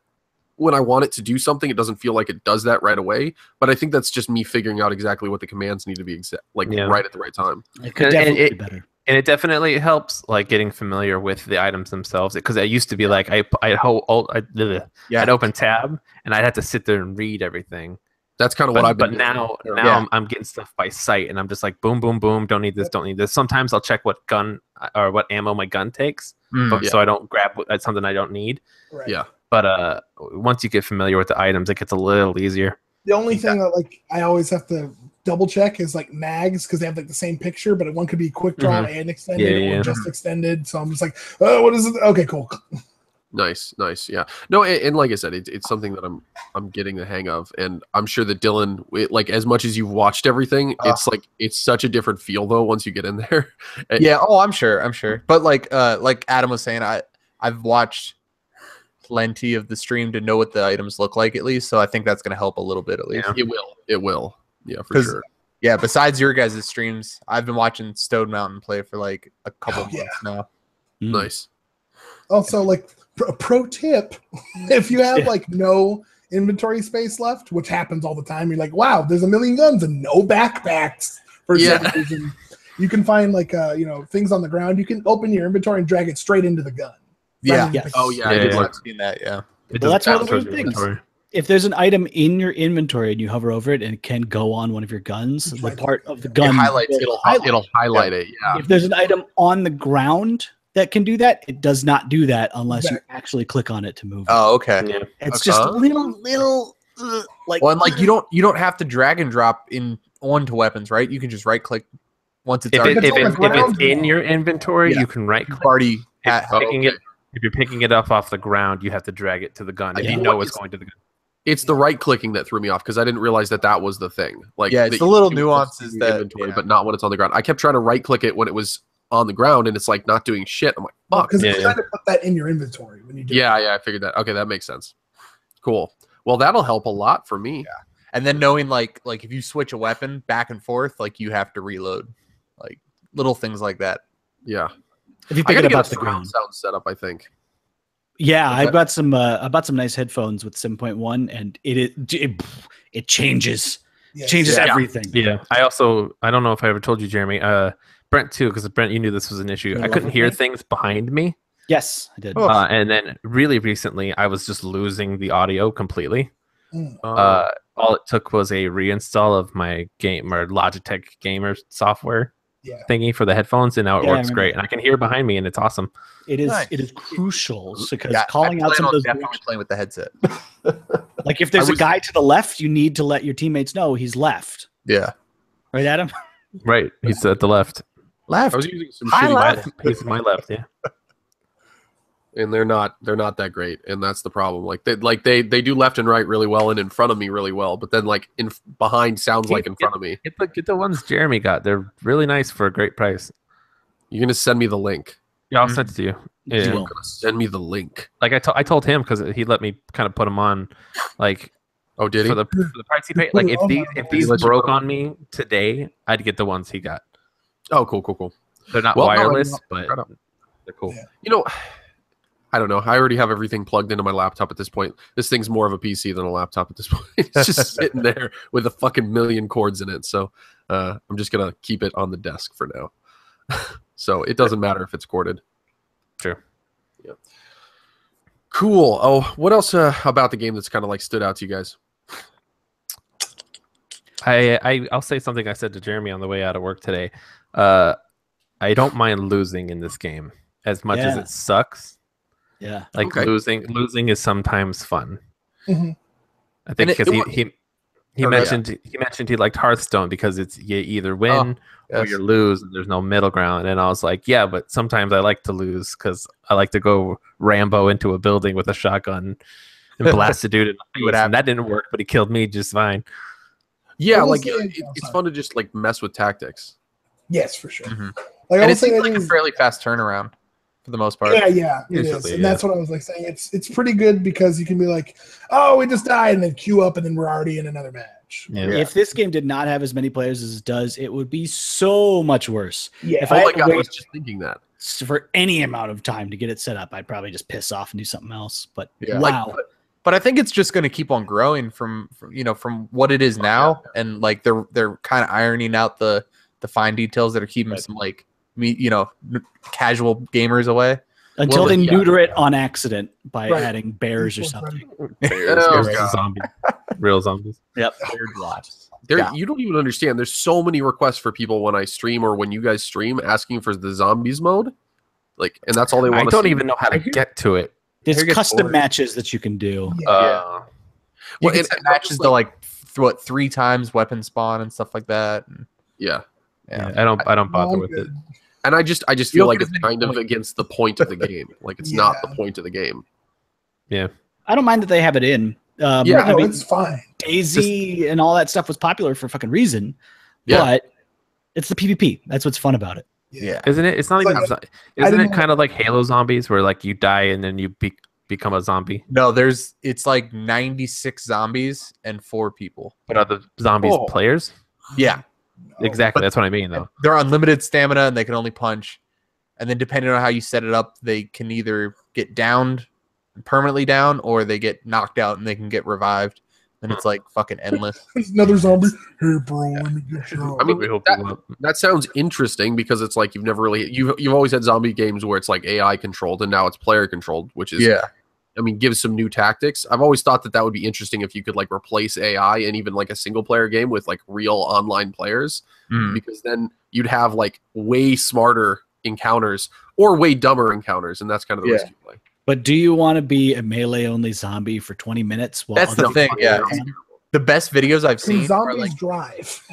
when I want it to do something, it doesn't feel like it does that right away. But I think that's just me figuring out exactly what the commands need to be right at the right time. It could And definitely it- be better. And it definitely helps, like getting familiar with the items themselves. Because it used to be like I'd open tab and I'd have to sit there and read everything. That's kind of what I've been. But now I'm getting stuff by sight, and I'm just like boom, boom, boom. Don't need this. Don't need this. Sometimes I'll check what gun or what ammo my gun takes, so I don't grab something I don't need. Right. Yeah. But once you get familiar with the items, it gets a little easier. The only thing that like I always have to double check is like mags because they have like the same picture, but one could be quick draw and extended or just extended. So I'm just like, oh, what is it? Okay, cool. Nice. Yeah. No, and like I said, it's something that I'm getting the hang of, and I'm sure that Dylan, like as much as you've watched everything, it's such a different feel though once you get in there. Yeah. Oh, I'm sure. But like Adam was saying, I've watched plenty of the stream to know what the items look like at least. So I think that's going to help a little bit at least. Yeah. It will. Yeah, for sure. Yeah. Besides your guys' streams, I've been watching Stone Mountain play for like a couple months now. Nice. Also, like pro tip, if you have like no inventory space left, which happens all the time, you're like, wow, there's a million guns and no backpacks for some reason. You can find like things on the ground. You can open your inventory and drag it straight into the gun. Yeah. Oh yeah. I've seen that. Yeah. Well, that's one of the weird things. If there's an item in your inventory and you hover over it and it can go on one of your guns, the part of the gun it'll highlight it. Yeah. If there's an item on the ground that can do that, it does not do that unless you actually click on it to move. Oh, okay. Yeah. It's just little like. Well, and like you don't have to drag and drop in onto weapons, right? You can just right click once it's already. If it's in your inventory, you can right click. Already if you're picking it up off the ground, you have to drag it to the gun. If you know it's going to the gun. It's the right clicking that threw me off because I didn't realize that was the thing. Like, it's the little nuances that inventory, but not when it's on the ground. I kept trying to right click it when it was on the ground, and it's like not doing shit. I'm like, fuck. Because it's trying to put that in your inventory when you do. Yeah, I figured that. Okay, that makes sense. Cool. Well, that'll help a lot for me. Yeah, and then knowing like if you switch a weapon back and forth, like you have to reload, like little things like that. Yeah. If you pick it up off the ground, sound setup, I think. Yeah, I bought some nice headphones with 7.1, and it changes. Yes. Changes everything. Yeah. I don't know if I ever told you, Jeremy. Brent too, because Brent, you knew this was an issue. I couldn't hear things behind me. Yes, I did. And then really recently, I was just losing the audio completely. All it took was a reinstall of my Logitech gamer software thingy for the headphones, and now it works great. And I can hear behind me, and it's awesome. It is crucial because calling out some of those definitely playing with the headset. Like if there's a guy to the left, you need to let your teammates know he's left. Yeah. Right, Adam? Right. He's at the left. I was using some shitty left. He's my left, yeah. And they're not that great, and that's the problem. Like they do left and right really well, and in front of me really well, but then like in behind sounds like in front of me. Get the ones Jeremy got. They're really nice for a great price. You're gonna send me the link. Yeah, I'll send it to you. Yeah. You're gonna send me the link. Like I told him because he let me kind of put them on, like. Oh, did he? For the price he paid. Like if these broke on me today, I'd get the ones he got. Oh, cool. They're not wireless, but they're cool. Yeah. I don't know. I already have everything plugged into my laptop at this point. This thing's more of a PC than a laptop at this point. It's just sitting there with a fucking million cords in it. So I'm just going to keep it on the desk for now. So it doesn't matter if it's corded. Sure. Yeah. Cool. Oh, what else about the game that's kind of like stood out to you guys? I'll say something I said to Jeremy on the way out of work today. I don't mind losing in this game as much as it sucks. Yeah, like losing is sometimes fun. Mm-hmm. I think because he mentioned he liked Hearthstone because it's you either win or you lose, and there's no middle ground. And I was like, yeah, but sometimes I like to lose because I like to go Rambo into a building with a shotgun and blast a dude in the face. And that didn't work, but he killed me just fine. Yeah, like it's fun to just like mess with tactics. Yes, for sure. Mm-hmm. Like, and it seems like a fairly fast turnaround for the most part. Yeah, it is. And that's what I was like saying. It's pretty good because you can be like, oh, we just died, and then queue up, and then we're already in another match. Yeah. If this game did not have as many players as it does, it would be so much worse. Yeah. If I was just thinking that. For any amount of time to get it set up, I'd probably just piss off and do something else. But wow. Like, but I think it's just going to keep on growing from what it is now, and like they're kind of ironing out the fine details that are keeping some like casual gamers away. Until Well, they yeah. neuter it on accident by Right. adding bears or something. Bears, Oh, bears, God. zombies, real zombies. Yep. Bear drops. There, Yeah. you don't even understand. There's so many requests for people when I stream or when you guys stream asking for the zombies mode, like, and that's all they want. I to don't see. even know how to get to it. There's Here gets custom bored. matches that you can do. Uh, You well, can and- set and matches like- to like 3 times weapon spawn and stuff like that. And, yeah. yeah. I don't No, bother I'm with it. good. And I just You feel don't like get it's as many kind of points. against the point of the game. Like it's not the point of the game. I don't mind that they have it in. Yeah, I No, mean, it's fine. Daisy and all that stuff was popular for a fucking reason. Yeah. But it's the PvP. That's what's fun about it. Yeah. Isn't it? It's not It's even. like- Isn't didn't it kind of like Halo zombies, where like you die and then you become a zombie? No, it's like 96 zombies and 4 people. But are the zombies Oh. players? Yeah. Exactly. That's what I mean, though. They're unlimited stamina and they can only punch. And then depending on how you set it up, they can either get downed, permanently down, or they get knocked out and they can get revived. And it's like fucking endless. There's another zombie. Hey, bro, let me get you. I mean, We hope that- you won't. That sounds interesting because it's like you've always had zombie games where it's like AI controlled and now it's player controlled, which is I mean, gives some new tactics. I've always thought that would be interesting if you could like replace AI in even like a single player game with like real online players, Mm. because then you'd have like way smarter encounters or way dumber encounters, and that's kind of the risk you play. But do you want to be a melee only zombie for 20 minutes? While That's the other thing, people yeah. can? The best videos I've Can seen are zombies like drive?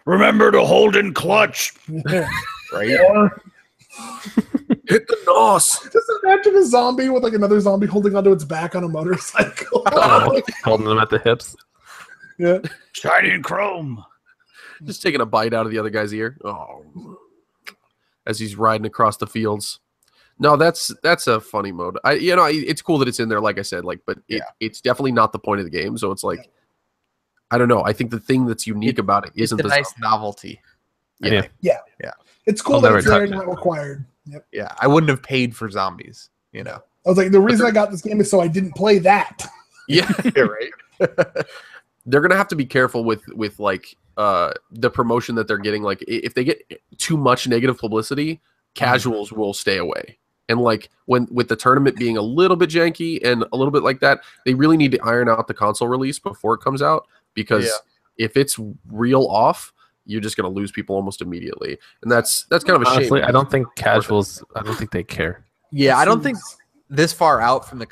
Remember to hold in clutch. Yeah. right. Or Hit the nos. just imagine a zombie with like another zombie holding onto its back on a motorcycle. Oh, holding them at the hips. Yeah. Shining chrome. Just taking a bite out of the other guy's ear. Oh, as he's riding across the fields. No, that's a funny mode. It's cool that it's in there, like I said, like, but it's definitely not the point of the game. So it's like, I don't know. I think the thing that's unique about it It's isn't a the nice novelty. Yeah. It's cool I'll that never it's there touch and it. not required. Yep. Yeah. I wouldn't have paid for zombies, you know. I was like, the reason I got this game is so I didn't play that. Yeah, right. they're gonna have to be careful with like the promotion that they're getting. Like, if they get too much negative publicity, casuals will stay away. And like with the tournament being a little bit janky and a little bit like that, they really need to iron out the console release before it comes out, because if it's real off, you're just gonna lose people almost immediately, and that's kind of a Honestly, shame. I don't think casuals. I don't think they care. Yeah, I don't think this far out from the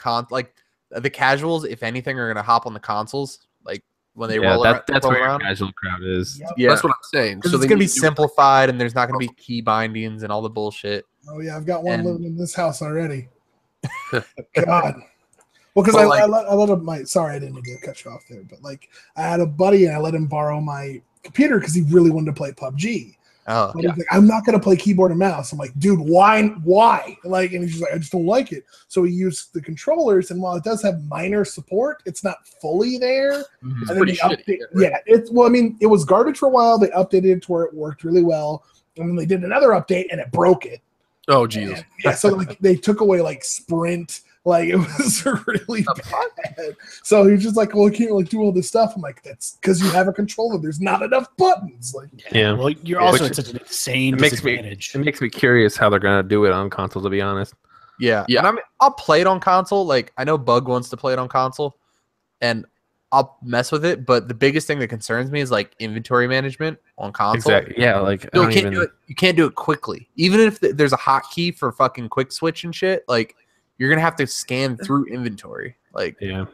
casuals, if anything, are gonna hop on the consoles like when they roll that's roll where your around. casual crowd is. Yep. Yeah, That's what I'm saying. because So it's they gonna be need to- simplified and there's not gonna be key bindings and all the bullshit. Oh yeah, I've got one And- living in this house already. God. Well, because But, I like- let him. Sorry, I didn't mean to cut you off there, but like I had a buddy and I let him borrow my computer because he really wanted to play PUBG. Oh, But he's like, I'm not going to play keyboard and mouse. I'm like, dude, why? Like, and he's just like, I just don't like it. So he used the controllers, and while it does have minor support, it's not fully there. Mhm. And then pretty they shitty, update, it was garbage for a while. They updated it to where it worked really well, and then they did another update and it broke it. Oh Jesus! Yeah, so like they took away like sprint, like it was really bad. So he's just like, well, I can't like do all this stuff. I'm like, that's because you have a controller. There's not enough buttons. Like, Yeah. Well, you're also Which- at such an insane It makes me disadvantage. it makes me curious how they're gonna do it on console. To be honest, Yeah. Yeah. And I'll play it on console. Like, I know Bug wants to play it on console, and I'll mess with it. But the biggest thing that concerns me is like inventory management on console. exactly. Yeah, like I You don't can't even. do it. You can't do it quickly. Even if there's a hotkey for fucking quick switch and shit, like you're gonna have to scan through inventory. Like, Yeah,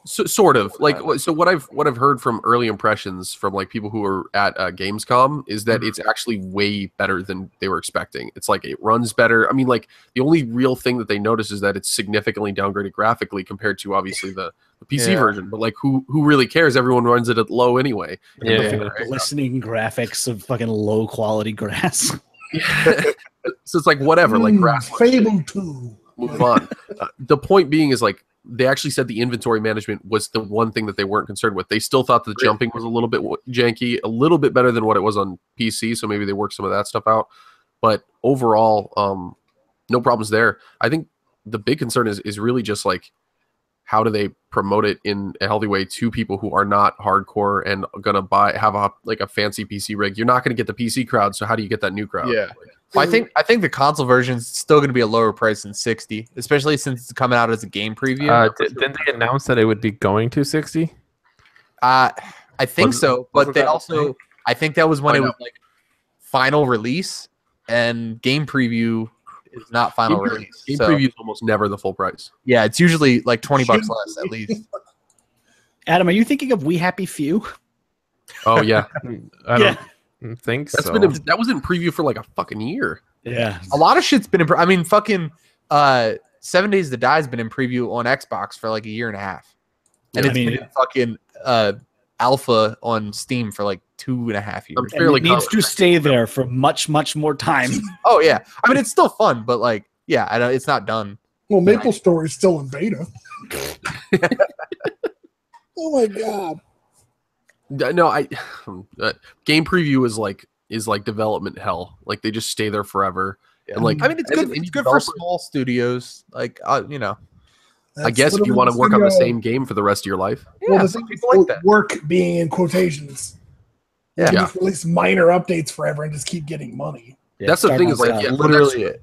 So, sort of like so what I've heard from early impressions from like people who are at Gamescom is that it's actually way better than they were expecting. It's like it runs better. I mean, like the only real thing that they notice is that it's significantly downgraded graphically compared to obviously the PC Yeah. version. But like who really cares? Everyone runs it at low anyway. yeah. Glistening graphics of fucking low quality grass. So it's like whatever, like grass. Fable 2. Move on. The point being is like they actually said the inventory management was the one thing that they weren't concerned with. They still thought the jumping was a little bit janky, a little bit better than what it was on PC. So maybe they worked some of that stuff out. But overall, no problems there. I think the big concern is really just like how do they promote it in a healthy way to people who are not hardcore and gonna have a fancy PC rig? You're not gonna get the PC crowd, so how do you get that new crowd? Yeah. Well, I think the console version is still going to be a lower price than 60, especially since it's coming out as a game preview. Didn't they announce that it would be going to 60? I think so, but they also I think that was when it was like final release, and game preview is not final release. Game preview is almost never the full price. Yeah, it's usually like $20 less at least. Adam, are you thinking of We Happy Few? Oh yeah, I don't think so. That was in preview for like a fucking year. Yeah, a lot of shit's been in. I mean, fucking 7 Days to Die has been in preview on Xbox for like a year and a half, and it's been in fucking alpha on Steam for like 2.5 years. It needs to stay there for much more time. Oh yeah, I mean it's still fun, but like yeah, I don't, it's not done. Well, Maple Story is still in beta. Oh my god. No, game preview is like development hell. Like they just stay there forever. Yeah. And like I mean, it's good for small studios. Like you know, I guess if you want to work on the same game for the rest of your life. Well, the thing like that. Work being in quotations. Yeah, just release minor updates forever and just keep getting money. Yeah, that's the thing is like literally it.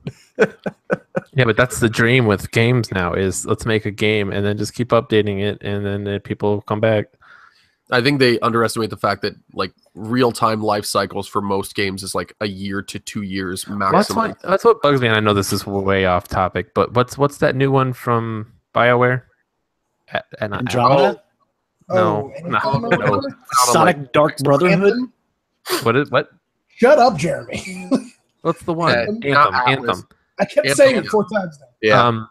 Yeah, but that's the dream with games now is let's make a game and then just keep updating it and then people come back. I think they underestimate the fact that like real-time life cycles for most games is like a year to 2 years maximum. That's what bugs me, and I know this is way off topic, but what's that new one from BioWare? Andromeda? No. Sonic Dark Brotherhood? What? Shut up, Jeremy. What's the one? Anthem. I kept saying it 4 times now. Yeah.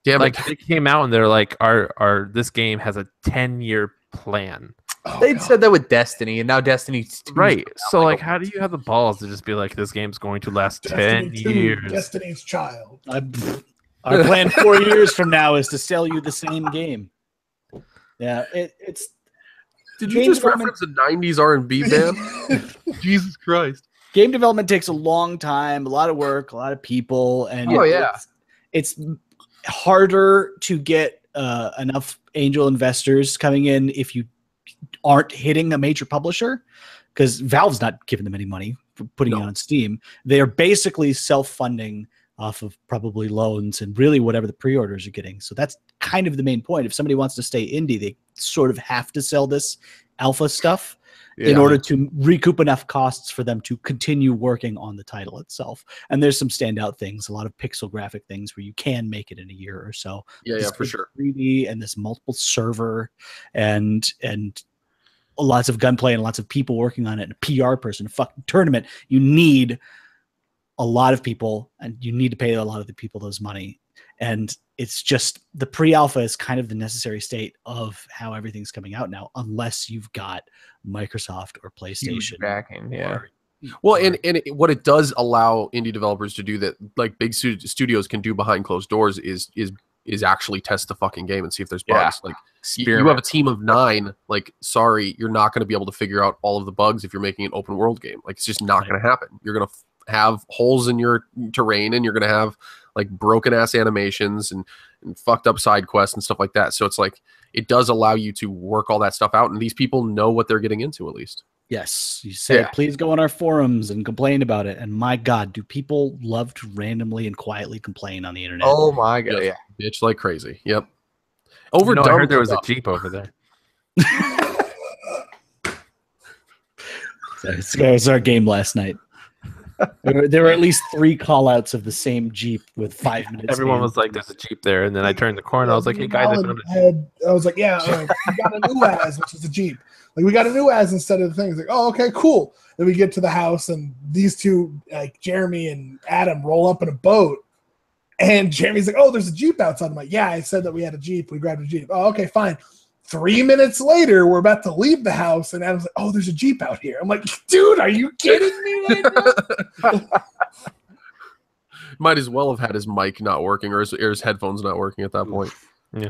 Damn like they came out and they're like, our this game has a 10-year plan. They'd said that with Destiny, and now Destiny's right. So like, how do you have the balls to just be like, this game's going to last 10 years? Destiny's Child. Our plan 4 years from now is to sell you the same game. Yeah, it's. Did you just reference a '90s R&B band? Jesus Christ! Game development takes a long time, a lot of work, a lot of people, and it's harder to get enough angel investors coming in if you aren't hitting a major publisher, because Valve's not giving them any money for putting it on Steam. They are basically self-funding off of probably loans and really whatever the pre-orders are getting. So that's kind of the main point. If somebody wants to stay indie, they sort of have to sell this alpha stuff in order to recoup enough costs for them to continue working on the title itself. And there's some standout things, a lot of pixel graphic things where you can make it in a year or so. Yeah, for sure. 3D and this multiple server and lots of gunplay and lots of people working on it, and a PR person, a fucking tournament. You need a lot of people, and you need to pay a lot of the people those money. And it's just the pre-alpha is kind of the necessary state of how everything's coming out now, unless you've got Microsoft or PlayStation backing. Yeah. Well, and what it does allow indie developers to do that, like big studios can do behind closed doors, is actually test the fucking game and see if there's bugs. Like you have a team of 9. Like, sorry, you're not going to be able to figure out all of the bugs if you're making an open world game. Like, it's just not going to happen. You're going to have holes in your terrain, and you're going to have like broken ass animations and fucked up side quests and stuff like that. So it's like it does allow you to work all that stuff out, and these people know what they're getting into at least. Yes, you say please go on our forums and complain about it. And my God, do people love to randomly and quietly complain on the internet? Oh my God, yeah, bitch like crazy. Yep. I heard there was a Jeep over there. That was our game last night. There were at least 3 call-outs of the same Jeep with 5 minutes. Everyone was like, "There's a Jeep there," and then I turned the corner. I was like, "Hey guys, I found a Jeep." I was like, "Yeah, we got a new as, which is a Jeep. Like we got a new as instead of the thing." It's like, "Oh, okay, cool." Then we get to the house, and these two, like Jeremy and Adam, roll up in a boat, and Jeremy's like, "Oh, there's a Jeep outside." I'm like, "Yeah, I said that we had a Jeep. We grabbed a Jeep." "Oh, okay, fine." 3 minutes later, we're about to leave the house, and Adam's like, "Oh, there's a Jeep out here." I'm like, "Dude, are you kidding me right now?" Might as well have had his mic not working or his headphones not working at that point. Yeah,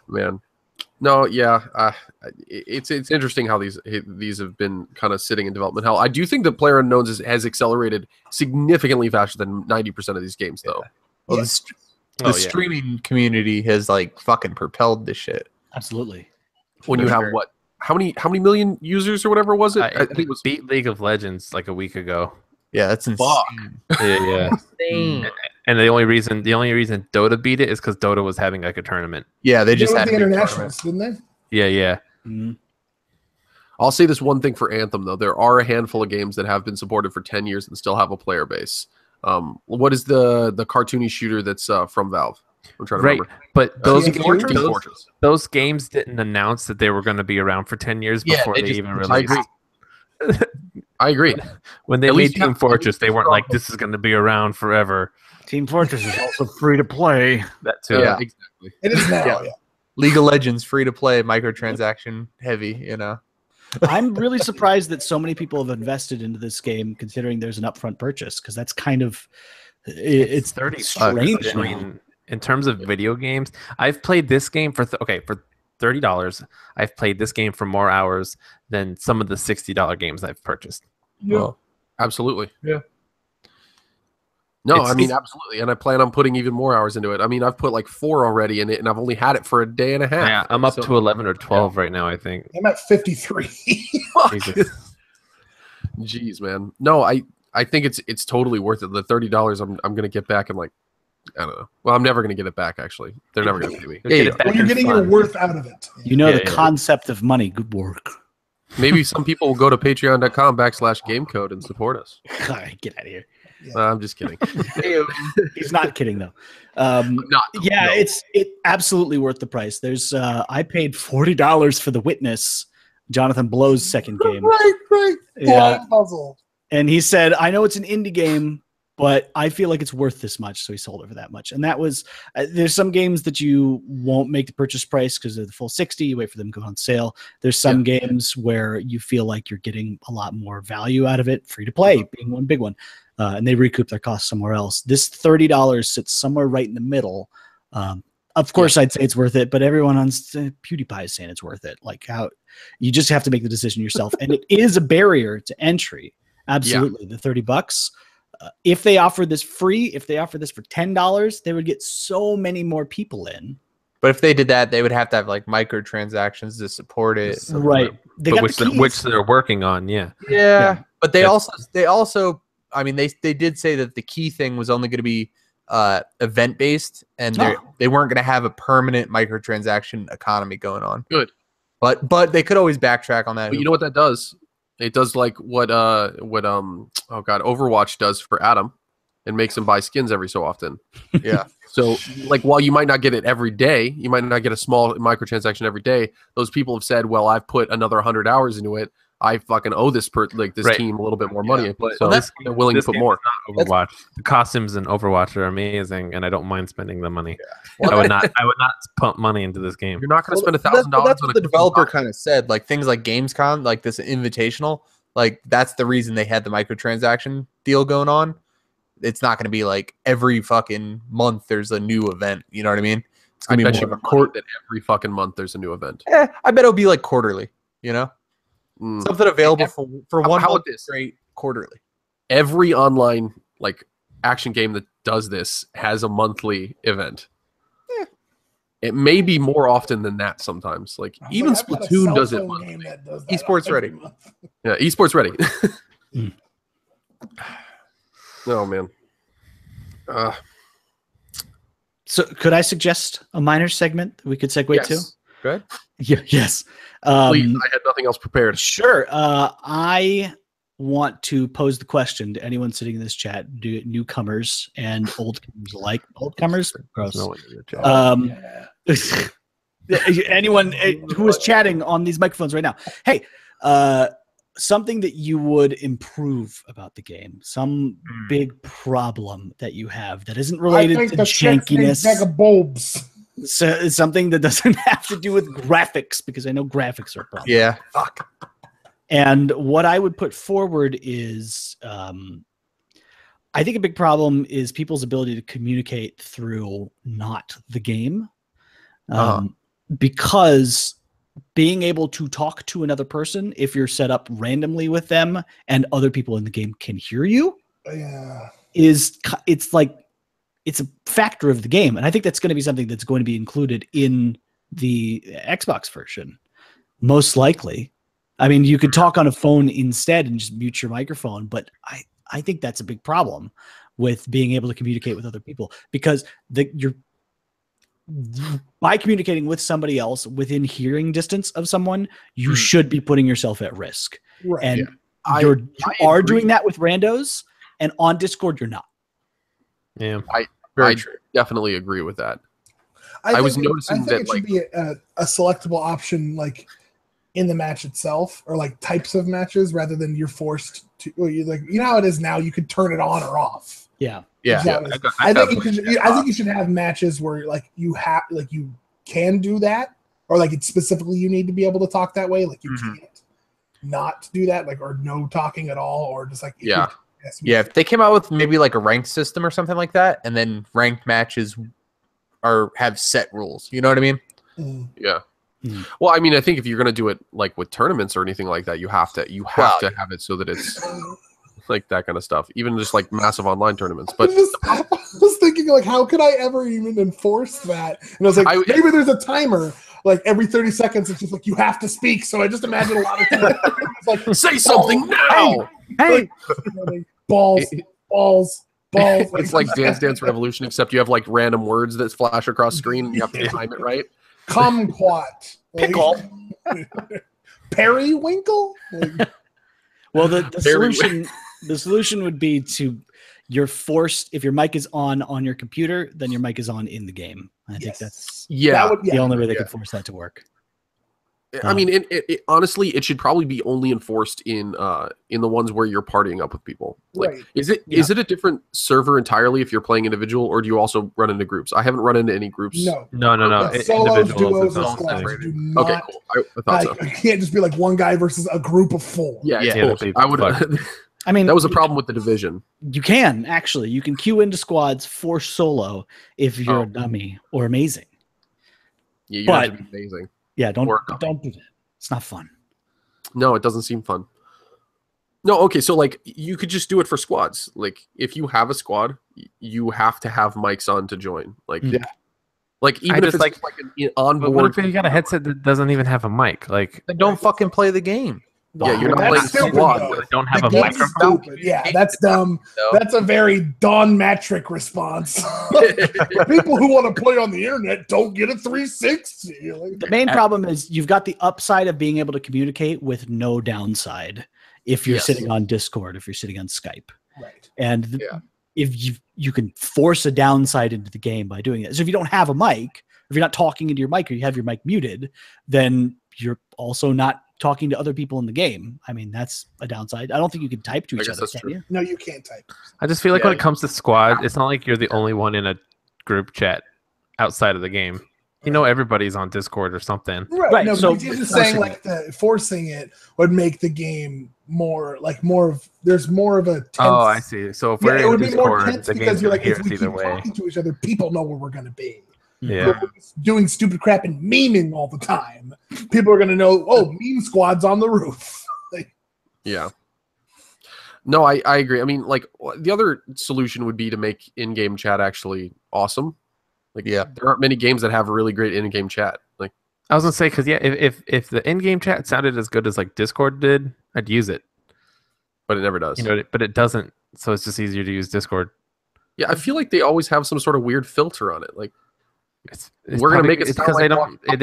man. No, yeah, it's interesting how these have been kind of sitting in development hell. I do think that Player Unknowns has accelerated significantly faster than 90% of these games, though. Well, The streaming community has like fucking propelled this shit. Absolutely. When you have what? How many million users or whatever was it? I think it was beat League of Legends like a week ago. Yeah, that's insane. Yeah. Insane. And the only reason Dota beat it is because Dota was having like a tournament. Yeah, they just did had the a big internationals, tournament. didn't they? Yeah. Mhm. I'll say this one thing for Anthem though: there are a handful of games that have been supported for 10 years and still have a player base. What is the cartoony shooter that's from Valve? I'm trying to remember. But those games didn't announce that they were going to be around for 10 years before they even released. I agree. When they made Team Fortress, they weren't like, this is going to be around forever. Team Fortress is also free to play. That too. Yeah, exactly. It is now. Yeah. League of Legends free to play, microtransaction heavy. You know. I'm really surprised that so many people have invested into this game, considering there's an upfront purchase, because that's kind of it's $30. I mean, in terms of video games, I've played this game for $30. I've played this game for more hours than some of the $60 games I've purchased. Yeah. Well, absolutely. Yeah. No, I mean absolutely, and I plan on putting even more hours into it. I mean, I've put like 4 already in it, and I've only had it for a day and a half. Yeah, I'm up to 11 or 12 right now, I think. I'm at 53. Jeez, man. No, I think it's totally worth it. The $30 I'm gonna get back in like, I don't know. Well, I'm never gonna get it back. Actually, they're never gonna pay me. Well, you're getting your worth out of it. You know the concept of money. Good work. Maybe some people will go to patreon.com/gamecode and support us. All right, get out of here. I'm just kidding. He's not kidding though. No. It's absolutely worth the price. There's I paid $40 for The Witness, Jonathan Blow's second game. Right. Yeah. Puzzle. And he said, I know it's an indie game, but I feel like it's worth this much. So he sold it for that much. And that was, there's some games that you won't make the purchase price because they're the full 60. You wait for them to go on sale. There's some games where you feel like you're getting a lot more value out of it, free to play being one big one. And they recoup their costs somewhere else. This $30 sits somewhere right in the middle. Of course, I'd say it's worth it, but everyone on PewDiePie is saying it's worth it. Like how you just have to make the decision yourself. And it is a barrier to entry. Absolutely. The $30. If they offer this free, if they offer this for $10, they would get so many more people in. But if they did that, they would have to have like microtransactions to support it. Right. Which they're working on. Yeah. But they also, I mean, they did say that the key thing was only going to be event based, and they weren't going to have a permanent microtransaction economy going on. Good. But they could always backtrack on that. But you know what that does? It does like what Overwatch does for Adam, and makes him buy skins every so often. Yeah. So like while you might not get it every day, you might not get a small microtransaction every day. Those people have said, well, I've put another 100 hours into it. I fucking owe this team a little bit more money, so they're willing to put more. Overwatch. The costumes in Overwatch are amazing, and I don't mind spending the money. Yeah. Well, I would not pump money into this game. You're not going to spend $1,000. That's what the developer kind of said. Like things like Gamescom, like this invitational, like that's the reason they had the microtransaction deal going on. It's not going to be like every fucking month there's a new event. You know what I mean? It's going to be more of a that every fucking month there's a new event. I bet it'll be like quarterly. You know. Something available for 1 month straight quarterly. Every online like action game that does this has a monthly event. Yeah. It may be more often than that sometimes. Like even Splatoon does it monthly. Esports ready. Yeah, esports ready. Oh man. So could I suggest a minor segment that we could segue to? Go ahead. Yeah, yes. Please, I had nothing else prepared. Sure. I want to pose the question to anyone sitting in this chat, newcomers and oldcomers alike. Oldcomers? Gross. Anyone who is chatting on these microphones right now. Hey, something that you would improve about the game. Some big problem that you have that isn't related to jankiness. Bag of bulbs. So it's something that doesn't have to do with graphics, because I know graphics are a problem. Yeah. Fuck. And what I would put forward is, I think a big problem is people's ability to communicate through not the game. Because being able to talk to another person, if you're set up randomly with them and other people in the game can hear you, it's like it's a factor of the game. And I think that's going to be something that's going to be included in the Xbox version, most likely. I mean, you could talk on a phone instead and just mute your microphone, but I think that's a big problem with being able to communicate with other people, because by communicating with somebody else within hearing distance of someone, you should be putting yourself at risk. Right. And you are doing that with randos, and on Discord, you're not. Yeah. I definitely agree with that. I was think noticing it that, should be a selectable option, like in the match itself, or like types of matches, rather than you're forced to. You like, you know how it is now. You could turn it on or off. Yeah. Yeah. I think you should have matches where like you can do that, or like it's specifically you need to be able to talk that way. Like you can't not do that, like, or no talking at all, or just like yeah. If they came out with maybe like a ranked system or something like that, and then ranked matches have set rules. You know what I mean? Yeah. Well, I mean, I think if you're going to do it like with tournaments or anything like that, you have to have it so that it's like that kind of stuff, even just like massive online tournaments. But I was thinking, like, how could I ever even enforce that? And I was like, maybe there's a timer, like every 30 seconds, it's just like you have to speak. So I just imagine a lot of times it's like, say something now. Hey, like, balls. It's like Dance Dance Revolution, except you have like random words that flash across screen and you have to time it right. Kumquat. Pickle. Periwinkle? Like, well, the solution would be you're forced, if your mic is on your computer, then your mic is on in the game. I think that's the only way they could force that to work. I mean, it honestly, it should probably be only enforced in the ones where you're partying up with people. Like, right. Is it a different server entirely if you're playing individual, or do you also run into groups? I haven't run into any groups. No. Yeah, solos, duos, and squads do not. Okay, cool. I thought so. It can't just be like one guy versus a group of four. Yeah, totally. I would. I mean, that was a problem with the division. You can queue into squads for solo if you're a dummy or amazing. Yeah, you have to be amazing. Yeah, don't do that. It's not fun. No, it doesn't seem fun. No, okay, so like you could just do it for squads. Like if you have a squad, you have to have mics on to join. Like like even if it's like an onboard. What if you got a headset that doesn't even have a mic? Like then don't fucking play the game. Yeah, you're not playing squad. They don't have a microphone. Yeah, that's dumb. That's a very Don Matrick response. People who want to play on the internet don't get a 360. The main problem is you've got the upside of being able to communicate with no downside if you're sitting on Discord, if you're sitting on Skype. Right. And if you can force a downside into the game by doing it. So if you don't have a mic, if you're not talking into your mic or you have your mic muted, then you're also not talking to other people in the game. I mean, that's a downside. I don't think you can type to each other, can you? No, you can't type. I just feel like when it comes to squad, it's not like you're the only one in a group chat outside of the game. You know, everybody's on Discord or something. Right. No, so you're just saying like forcing it would make the game there's more of a tense. Oh, I see. So if we're in Discord, the game's you're like, here if we either keep way. talking to each other, people know where we're going to be. Yeah. Doing stupid crap and memeing all the time. People are going to know, meme squad's on the roof. Yeah. No, I agree. I mean, like the other solution would be to make in-game chat actually awesome. Like, there aren't many games that have a really great in-game chat. Like, I was gonna say, because if the in-game chat sounded as good as like Discord did, I'd use it. But it never does. You know, but it doesn't. So it's just easier to use Discord. Yeah, I feel like they always have some sort of weird filter on it. Like, we're gonna make it because they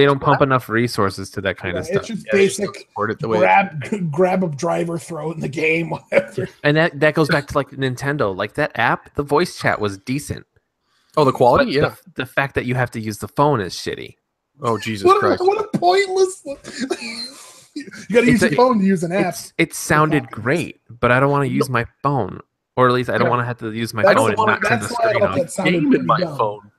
don't pump enough resources to that kind of stuff. It's just basic grab a driver, throw it in the game, whatever. And that goes back to like Nintendo. Like that app, the voice chat was decent. Oh, the quality, but the fact that you have to use the phone is shitty. Oh, Jesus Christ! What a pointless. You got to use your phone to use an app. It sounded great, but I don't want to use my phone, or at least I don't want to have to use my phone and not turn the screen on. Game in my phone.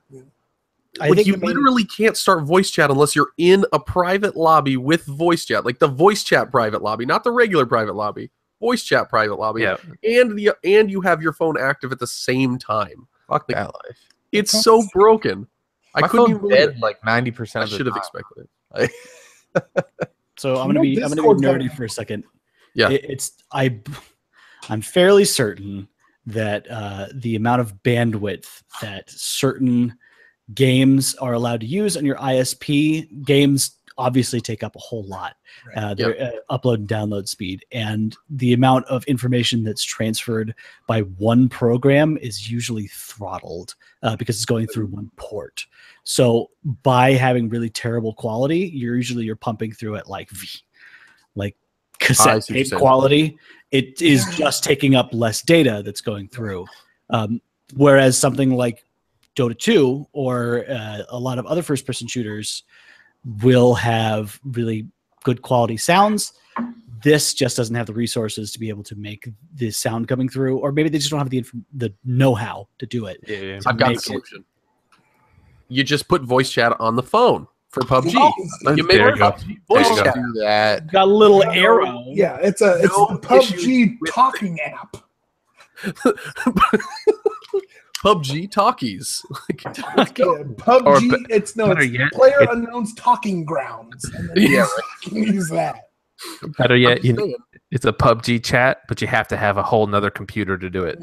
I think you literally can't start voice chat unless you're in a private lobby with voice chat, like the voice chat private lobby, not the regular private lobby. Voice chat private lobby, and you have your phone active at the same time. Fuck that life. It's so broken. I couldn't even believe it. Like 90% of the time. I should have expected it. So I'm gonna be nerdy for a second. Yeah, I'm fairly certain that the amount of bandwidth that certain games are allowed to use on your ISP, games obviously take up a whole lot. Their upload and download speed, and the amount of information that's transferred by one program is usually throttled because it's going through one port. So by having really terrible quality, you're pumping through it like cassette tape quality. It is just taking up less data that's going through. Whereas something like Dota 2 or a lot of other first-person shooters will have really good quality sounds. This just doesn't have the resources to be able to make the sound coming through, or maybe they just don't have the know-how to do it. Yeah. I've got the solution. You just put voice chat on the phone for PUBG. You make PUBG voice chat. Do that. Got a little arrow. Yeah, it's a PUBG talking app. PUBG talkies. PUBG. It's Player Unknown's Talking Grounds. And then you can use that. Better yet, it's a PUBG chat, but you have to have a whole nother computer to do it.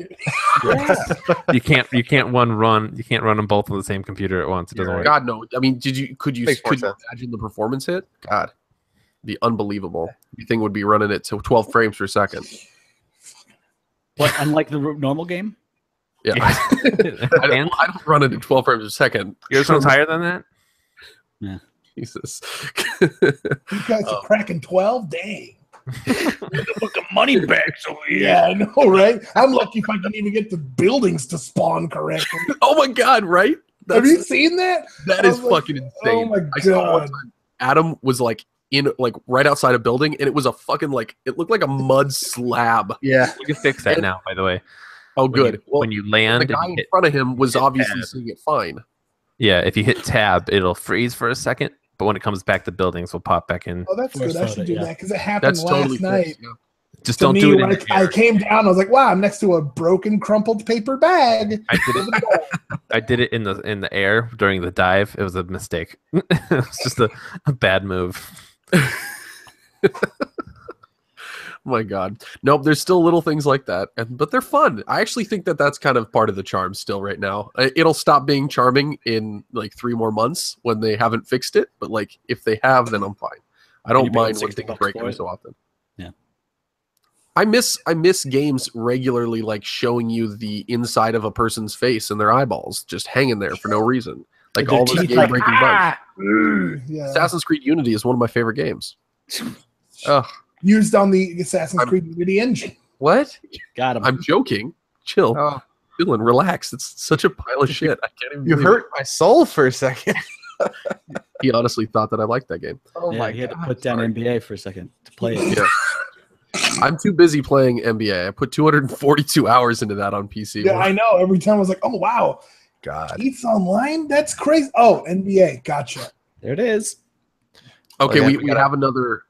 You can't run them both on the same computer at once. It doesn't work. God no. I mean, could you imagine the performance hit? God, the unbelievable. The thing would be running it to 12 frames per second. What, unlike the normal game? Yeah. I don't run it at 12 frames a second. Yours runs higher than that? Yeah. Jesus. You guys are cracking 12? Dang. Look at money bags over here. Yeah, I know, right? I'm lucky if I can even get the buildings to spawn correctly. Oh my God, right? Have you seen that? That is fucking insane. Oh my God. Adam was like right outside a building, and it was a fucking it looked like a mud slab. Yeah. You can fix that now, by the way. Oh, good. When you land, the guy in front of him was obviously seeing it fine. Yeah, if you hit tab, it'll freeze for a second, but when it comes back, the buildings will pop back in. Oh, that's good. I should do that because it happened last night. Just don't do it. I came down. I was like, "Wow, I'm next to a broken, crumpled paper bag." I did it in the air during the dive. It was a mistake. It was just a bad move. Oh my God. Nope, there's still little things like that, but they're fun. I actually think that that's kind of part of the charm still right now. It'll stop being charming in like 3 more months when they haven't fixed it, but like if they have, then I'm fine. I don't mind when things break every so often. Yeah. I miss games regularly, like showing you the inside of a person's face and their eyeballs just hanging there for no reason. Like all those game-breaking bugs. Yeah. Assassin's Creed Unity is one of my favorite games. Ugh. Used on the Assassin's Creed Unity engine. What? Got him. I'm joking. Chill. Oh. Dylan, relax. It's such a pile of shit. I can't even. You hurt my soul for a second. He honestly thought that I liked that game. Oh my he had God. to put down NBA for a second to play it. Yeah. I'm too busy playing NBA. I put 242 hours into that on PC. Yeah, I know. Every time I was like, "Oh wow, God, It's online? That's crazy." Oh, NBA. Gotcha. There it is. Okay,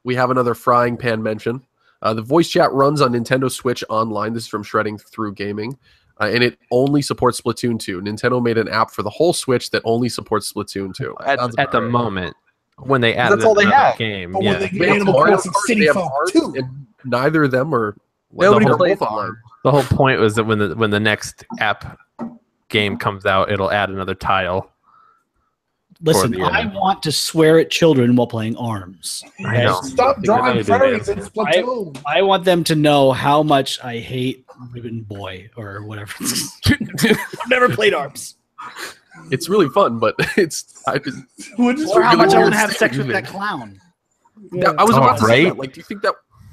we have another frying pan mention. The voice chat runs on Nintendo Switch Online. This is from Shredding Through Gaming, and it only supports Splatoon 2. Nintendo made an app for the whole Switch that only supports Splatoon 2. At the moment, when they added that's all they have. game, But when they get They have Animal Mario Crossing Kart, City they have Folk Art, 2. and neither of them are. Nobody they're plays both online. the whole point was that when the next app game comes out, it'll add another tile. Listen, I want to swear at children while playing ARMS. I know. Stop drawing furries in Splatoon. I want them to know how much I hate Ribbon Boy or whatever. I've never played ARMS. It's really fun, but it's. Or how much I want to have sex with that clown. Yeah. I was about to say right? that. Like, do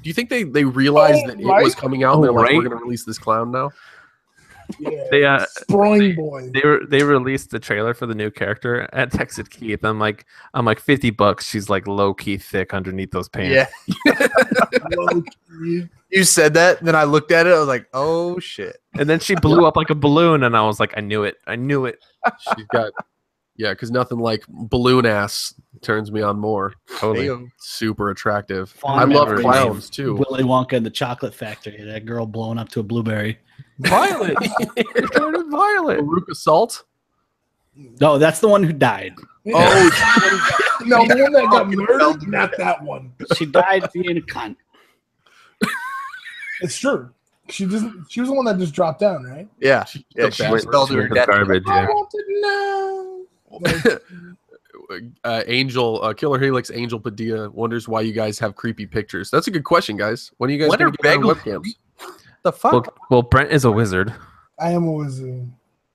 you think they realized that it was coming out? And they're like, right? we're going to release this clown now. Yeah. They Sproing boy. they released the trailer for the new character at Texas Keith. I'm like $50. She's like low key thick underneath those pants. Yeah. You said that, and then I looked at it. I was like, "Oh shit!" And then she blew up like a balloon, and I was like, "I knew it! I knew it!" She's got, because nothing like balloon ass turns me on more. Totally. Damn. Super attractive. Fond I love memories. clowns too. Willy Wonka and the Chocolate Factory. That girl blowing up to a blueberry. Violet. Violet. Veruca Salt. No, that's the one who died. Oh, no, the one that got murdered, not that one. She died being a cunt. It's true. She was the one that just dropped down, right? Yeah, She she went spelled her to death. garbage. I Yeah. want to know. Like, Angel Killer Helix Angel Padilla wonders why you guys have creepy pictures. That's a good question, guys. When are you guys When going are to get on bagels webcams? The fuck? Well, Brent is a wizard, I am a wizard.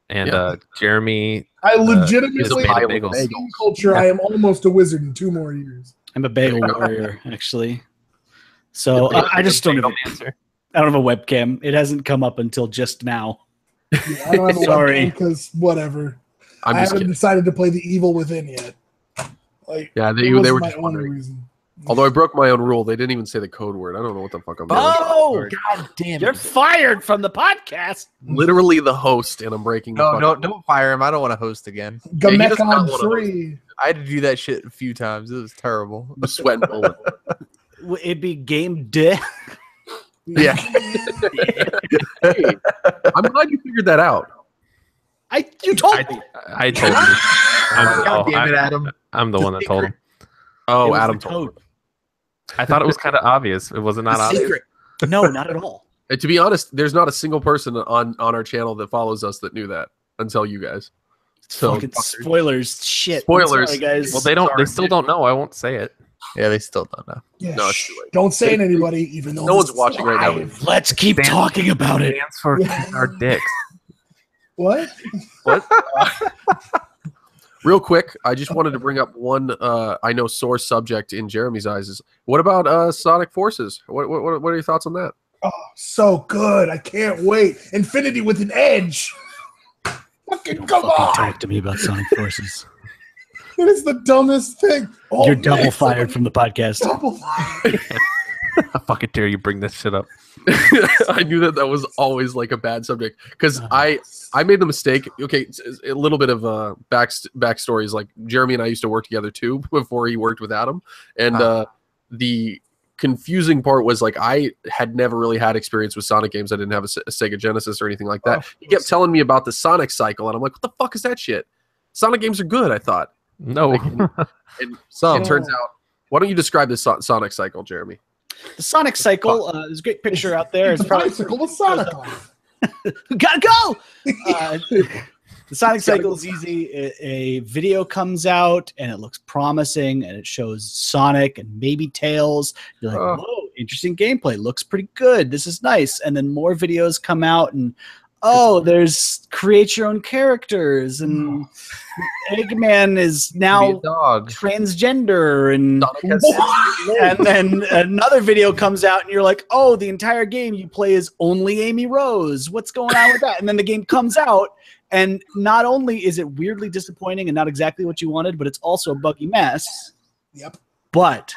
and Yeah. Jeremy I is legitimately, made of pile of bagels. in culture, I am almost a wizard in 2 more years. I'm a bagel There you go. warrior, actually. So Yeah, I just don't Bagel even. dancer. I don't have a webcam. It hasn't come up until just now. Yeah, I don't have a Sorry. because whatever. I'm I just haven't kidding. decided to play the evil within yet. Like, Yeah, it they was were my just only wondering. reason. Although I broke my own rule, they didn't even say the code word. I don't know what the fuck I'm doing. Oh, God damn it. You're fired from the podcast. Literally the host, and I'm breaking the No, fucking- don't fire him. I don't want to host again. he does not Gamekon wanna 3. I had to do that shit a few times. It was terrible. I'm sweating bullet. Would it be game day? Yeah. Hey, I'm glad you figured that out. You told me. I told you. God damn it, Adam. I'm the one that told him. It Oh, was Adam the told code. me. I thought it was kind of obvious. It was not obvious. Secret. No, not at all. And to be honest, there's not a single person on our channel that follows us that knew that until you guys. So Fucking spoilers. Shit. Spoilers. I'm sorry, guys. Well, they don't. They still don't know. I won't say it. Yeah, they still don't know. Yeah, No, it's shh. too late. Don't say it to anybody, even though No this one's is watching right now. live. Let's keep Stand- talking about it. Stands for Yeah. our dicks. What? What? Real quick, I just wanted to bring up one I know sore subject in Jeremy's eyes is what about Sonic Forces? What are your thoughts on that? Oh, so good. I can't wait. Infinity with an edge. Fucking come on. Talk to me about Sonic Forces. It is the dumbest thing. Oh, You're double man, fired from the podcast. Double fired. I fucking dare you bring this shit up. I knew that was always like a bad subject because I made the mistake. Okay, a little bit of backstory is like Jeremy and I used to work together too before he worked with Adam, and the confusing part was like I had never really had experience with Sonic games. I didn't have a Sega Genesis or anything like that. He kept telling me about the Sonic cycle, and I'm like, what the fuck is that shit? Sonic games are good, I thought. No. And it turns out. Why don't you describe this Sonic cycle, Jeremy? The Sonic cycle. There's a great picture out there. It's It's a probably bicycle with Sonic on it. gotta go. The Sonic cycle is easy. A video comes out and it looks promising, and it shows Sonic and maybe Tails. You're like, whoa, interesting gameplay. Looks pretty good. This is nice. And then more videos come out, and there's create your own characters, and Eggman is now dog. transgender, and Sonic has and then another video comes out and you're like, oh, the entire game you play is only Amy Rose. What's going on with that? And then the game comes out, and not only is it weirdly disappointing and not exactly what you wanted, but it's also a buggy mess. Yep. But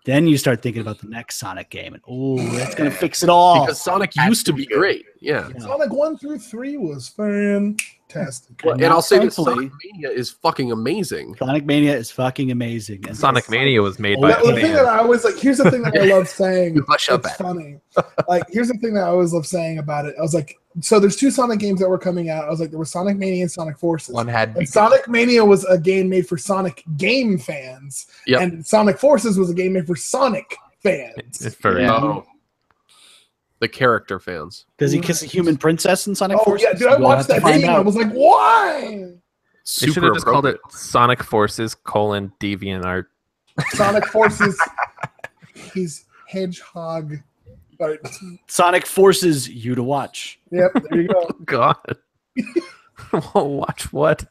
then you start thinking about the next Sonic game, and that's gonna fix it all. because Sonic used to be great. Yeah. Yeah. Sonic 1 through 3 was fantastic. Well, and I'll say this: Thankfully- Sonic Mania is fucking amazing. Sonic Mania is fucking amazing. And Sonic Mania was made Oh, by The a thing that man. I always like, here's the thing that I love saying. You hush up It's at it. funny. Like, here's the thing that I always love saying about it. I was like, so there's 2 Sonic games that were coming out. I was like, there was Sonic Mania and Sonic Forces. One had And Sonic Mania was a game made for Sonic game fans. Yep. And Sonic Forces was a game made for Sonic fans. It's for Yeah. Oh, the character fans. Does he kiss a human princess in Sonic Oh, Forces? yeah, dude, I We'll watched have to that find game. I out. was like, why? They Super should have just called it appropriate. Sonic Forces : DeviantArt. Sonic Forces, he's Hedgehog. All right. Sonic forces you to watch. Yep, there you go. God. Watch what?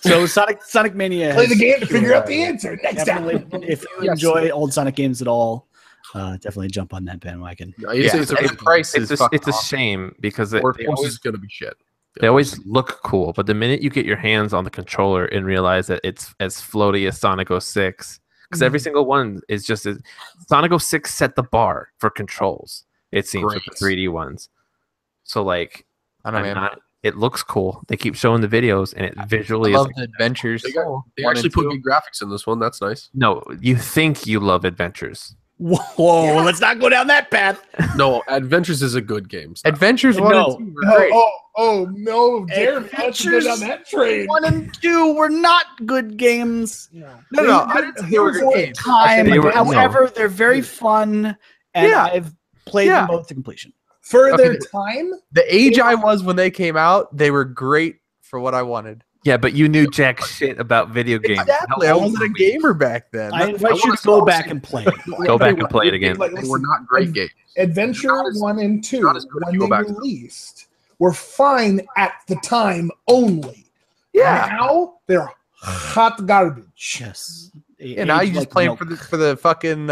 So Sonic Mania. Play has- the game to figure out the answer next Definitely, time. if you Yes. enjoy old Sonic games at all, definitely jump on that bandwagon. I'd say it's a the really price is fucking It's a awesome. shame because they Forces always is gonna be shit. they always look cool, but the minute you get your hands on the controller and realize that it's as floaty as Sonic 06, because every single one is just Sonic 06 set the bar for controls. It seems with the Great. 3D ones. So like, I don't know, man. it looks cool. They keep showing the videos, and it I visually is love like, the adventures. They One actually and put two. good graphics in this one. That's nice. no. You think you love adventures? Whoa, let's not go down that path. No, Adventures is a good game. Stop. Adventures 1 No. and 2 were great. No, Jeremy, let's go down that train. 1 and 2 were not good games. No, I didn't say they were good games. Time, They were- however, they're very fun, and Yeah. I've played Yeah. them both to completion. For their Okay. time, The age I was when they came out, they were great for what I wanted. Yeah, but you knew jack shit about video games. Exactly. I wasn't a gamer back then. I invite you wanna to go say- back and play it. Go back and play it again. Like, They listen, were not great games. Adventure Not as- 1 and 2, not as good if when you they go back to them. released, were fine at the time only. Yeah. Now they're hot garbage. Yes. And now you Age just like playing milk. for the fucking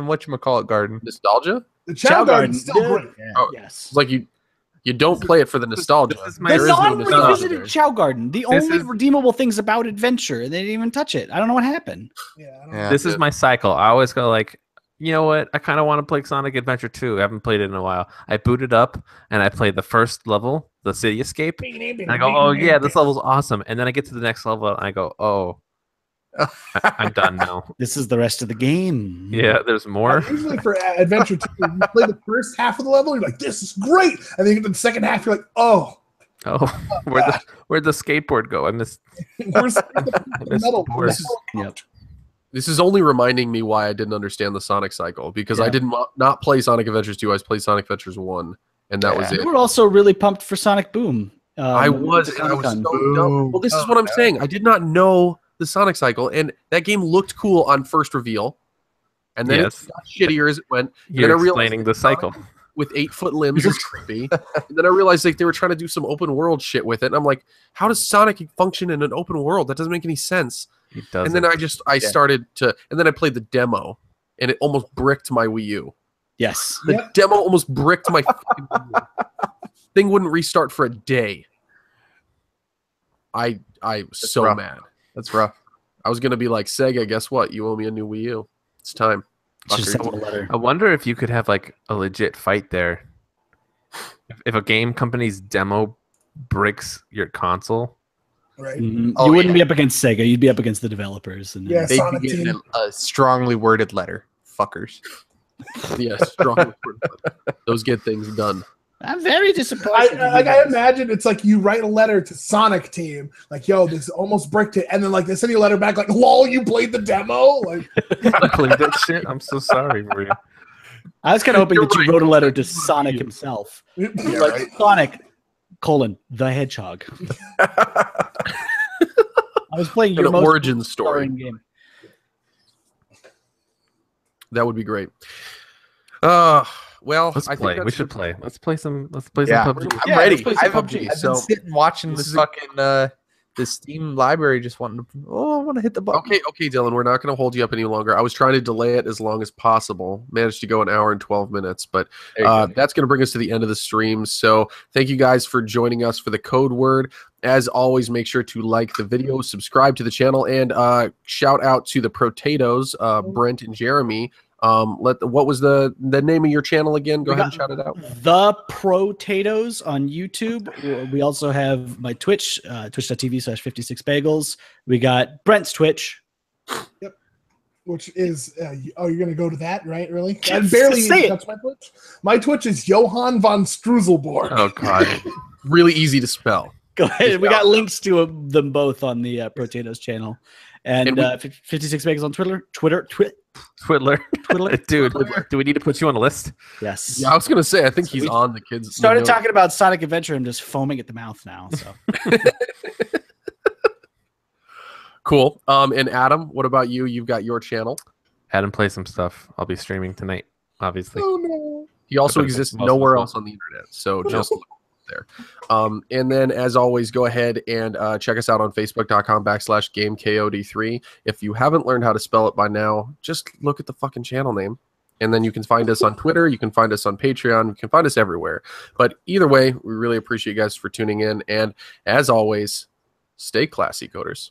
whatchamacallit garden. Nostalgia? The Chow Garden's still Yeah. great. Oh, Yes. it's like you don't play it for the nostalgia. this is The my- There is no nostalgia non-revisited there. Chow Garden. The This only is- redeemable things about Adventure. They didn't even touch it. I don't know what happened. Yeah, I don't Yeah. This is my cycle. I always go like, you know what? I kind of want to play Sonic Adventure 2. I haven't played it in a while. I boot it up and I play the first level, the City Escape. And I go, oh yeah, this level's awesome. And then I get to the next level and I go, oh, I'm done now. This is the rest of the game. Yeah, there's more. Usually for Adventure 2, you play the first half of the level, you're like, this is great. And then you get to the second half, you're like, oh, Oh, where'd the skateboard go? I missed. where's the missed metal? the board. Yep. This is only reminding me why I didn't understand the Sonic cycle, because I Yeah. did not play Sonic Adventures 2. I played Sonic Adventures 1, and that was You it. were also really pumped for Sonic Boom. I was, at and I was so Comic-Con. dumb. Well, this is what I'm saying. I did not know the Sonic cycle, and that game looked cool on first reveal, and then Yes. it got shittier as it went. And You're then I realized explaining that the cycle. with 8-foot limbs is creepy. And then I realized like they were trying to do some open world shit with it, and I'm like, how does Sonic function in an open world? That doesn't make any sense. It doesn't. And then I started to, and then I played the demo, and it almost bricked my Wii U. Yes. The Yep. demo almost bricked my fucking Wii U. Thing wouldn't restart for a day. I was so rough. mad. That's rough. I was gonna be like, Sega, guess what? You owe me a new Wii U. It's time. Just Fuckers. sent a letter. I wonder if you could have like a legit fight there. If a game company's demo breaks your console, Right? Mhm. Oh, You wouldn't yeah. be up against Sega. You'd be up against the developers. And Yeah. They'd Sonic be getting Team. a strongly worded letter. Fuckers. Yeah, strong. Those get things done. I'm very disappointed. I imagine it's like you write a letter to Sonic Team, like, yo, this almost bricked it. And then like they send you a letter back, like, lol, you played the demo? Like, I played that shit. I'm so sorry for you. I was kind of hoping You're that you right. wrote a letter to Sonic himself. yeah, Like right. Sonic, the Hedgehog. I was playing your An most origin story. boring game. That would be great. Well, Let's I think play. We that's should play. Let's play some. Let's play Yeah. some PUBG. I'm Yeah, ready. let's play some I've PUBG. been So sitting watching this this is a- fucking the Steam library, just wanting to. Oh, I want to hit the button. okay, Dylan. We're not going to hold you up any longer. I was trying to delay it as long as possible. Managed to go an hour and 12 minutes, but There you go. that's going to bring us to the end of the stream. So thank you guys for joining us for the code word. As always, make sure to like the video, subscribe to the channel, and shout out to the Protatoes, Brent and Jeremy. What was the name of your channel again? Go We ahead and got shout it out. The Protatoes on YouTube. We also have my Twitch, twitch.tv/56bagels. We got Brent's Twitch. Which is, you're going to go to that, right? Really? I Just barely say it. touch my Twitch. My Twitch is Johann von Struzelborg. Oh god. Really easy to spell. Go ahead. We got links to them both on the Protatoes channel. And, And 56 bagels on Twitter. Twiddler. Twiddler. Dude, do we need to put you on a list? Yes. Yeah, I was going to say, I think So he's we on the kids. Started the note. talking about Sonic Adventure. I'm just foaming at the mouth now. So Cool. And Adam, what about you? You've got your channel. Adam, play some stuff. I'll be streaming tonight, obviously. Oh, no. He also Okay, exists most nowhere of them. else on the internet, so just look there. And then, as always, go ahead and check us out on Facebook.com/GameKOD3. If you haven't learned how to spell it by now, just look at the fucking channel name. And then you can find us on Twitter. You can find us on Patreon. You can find us everywhere. But either way, we really appreciate you guys for tuning in. And as always, stay classy, coders.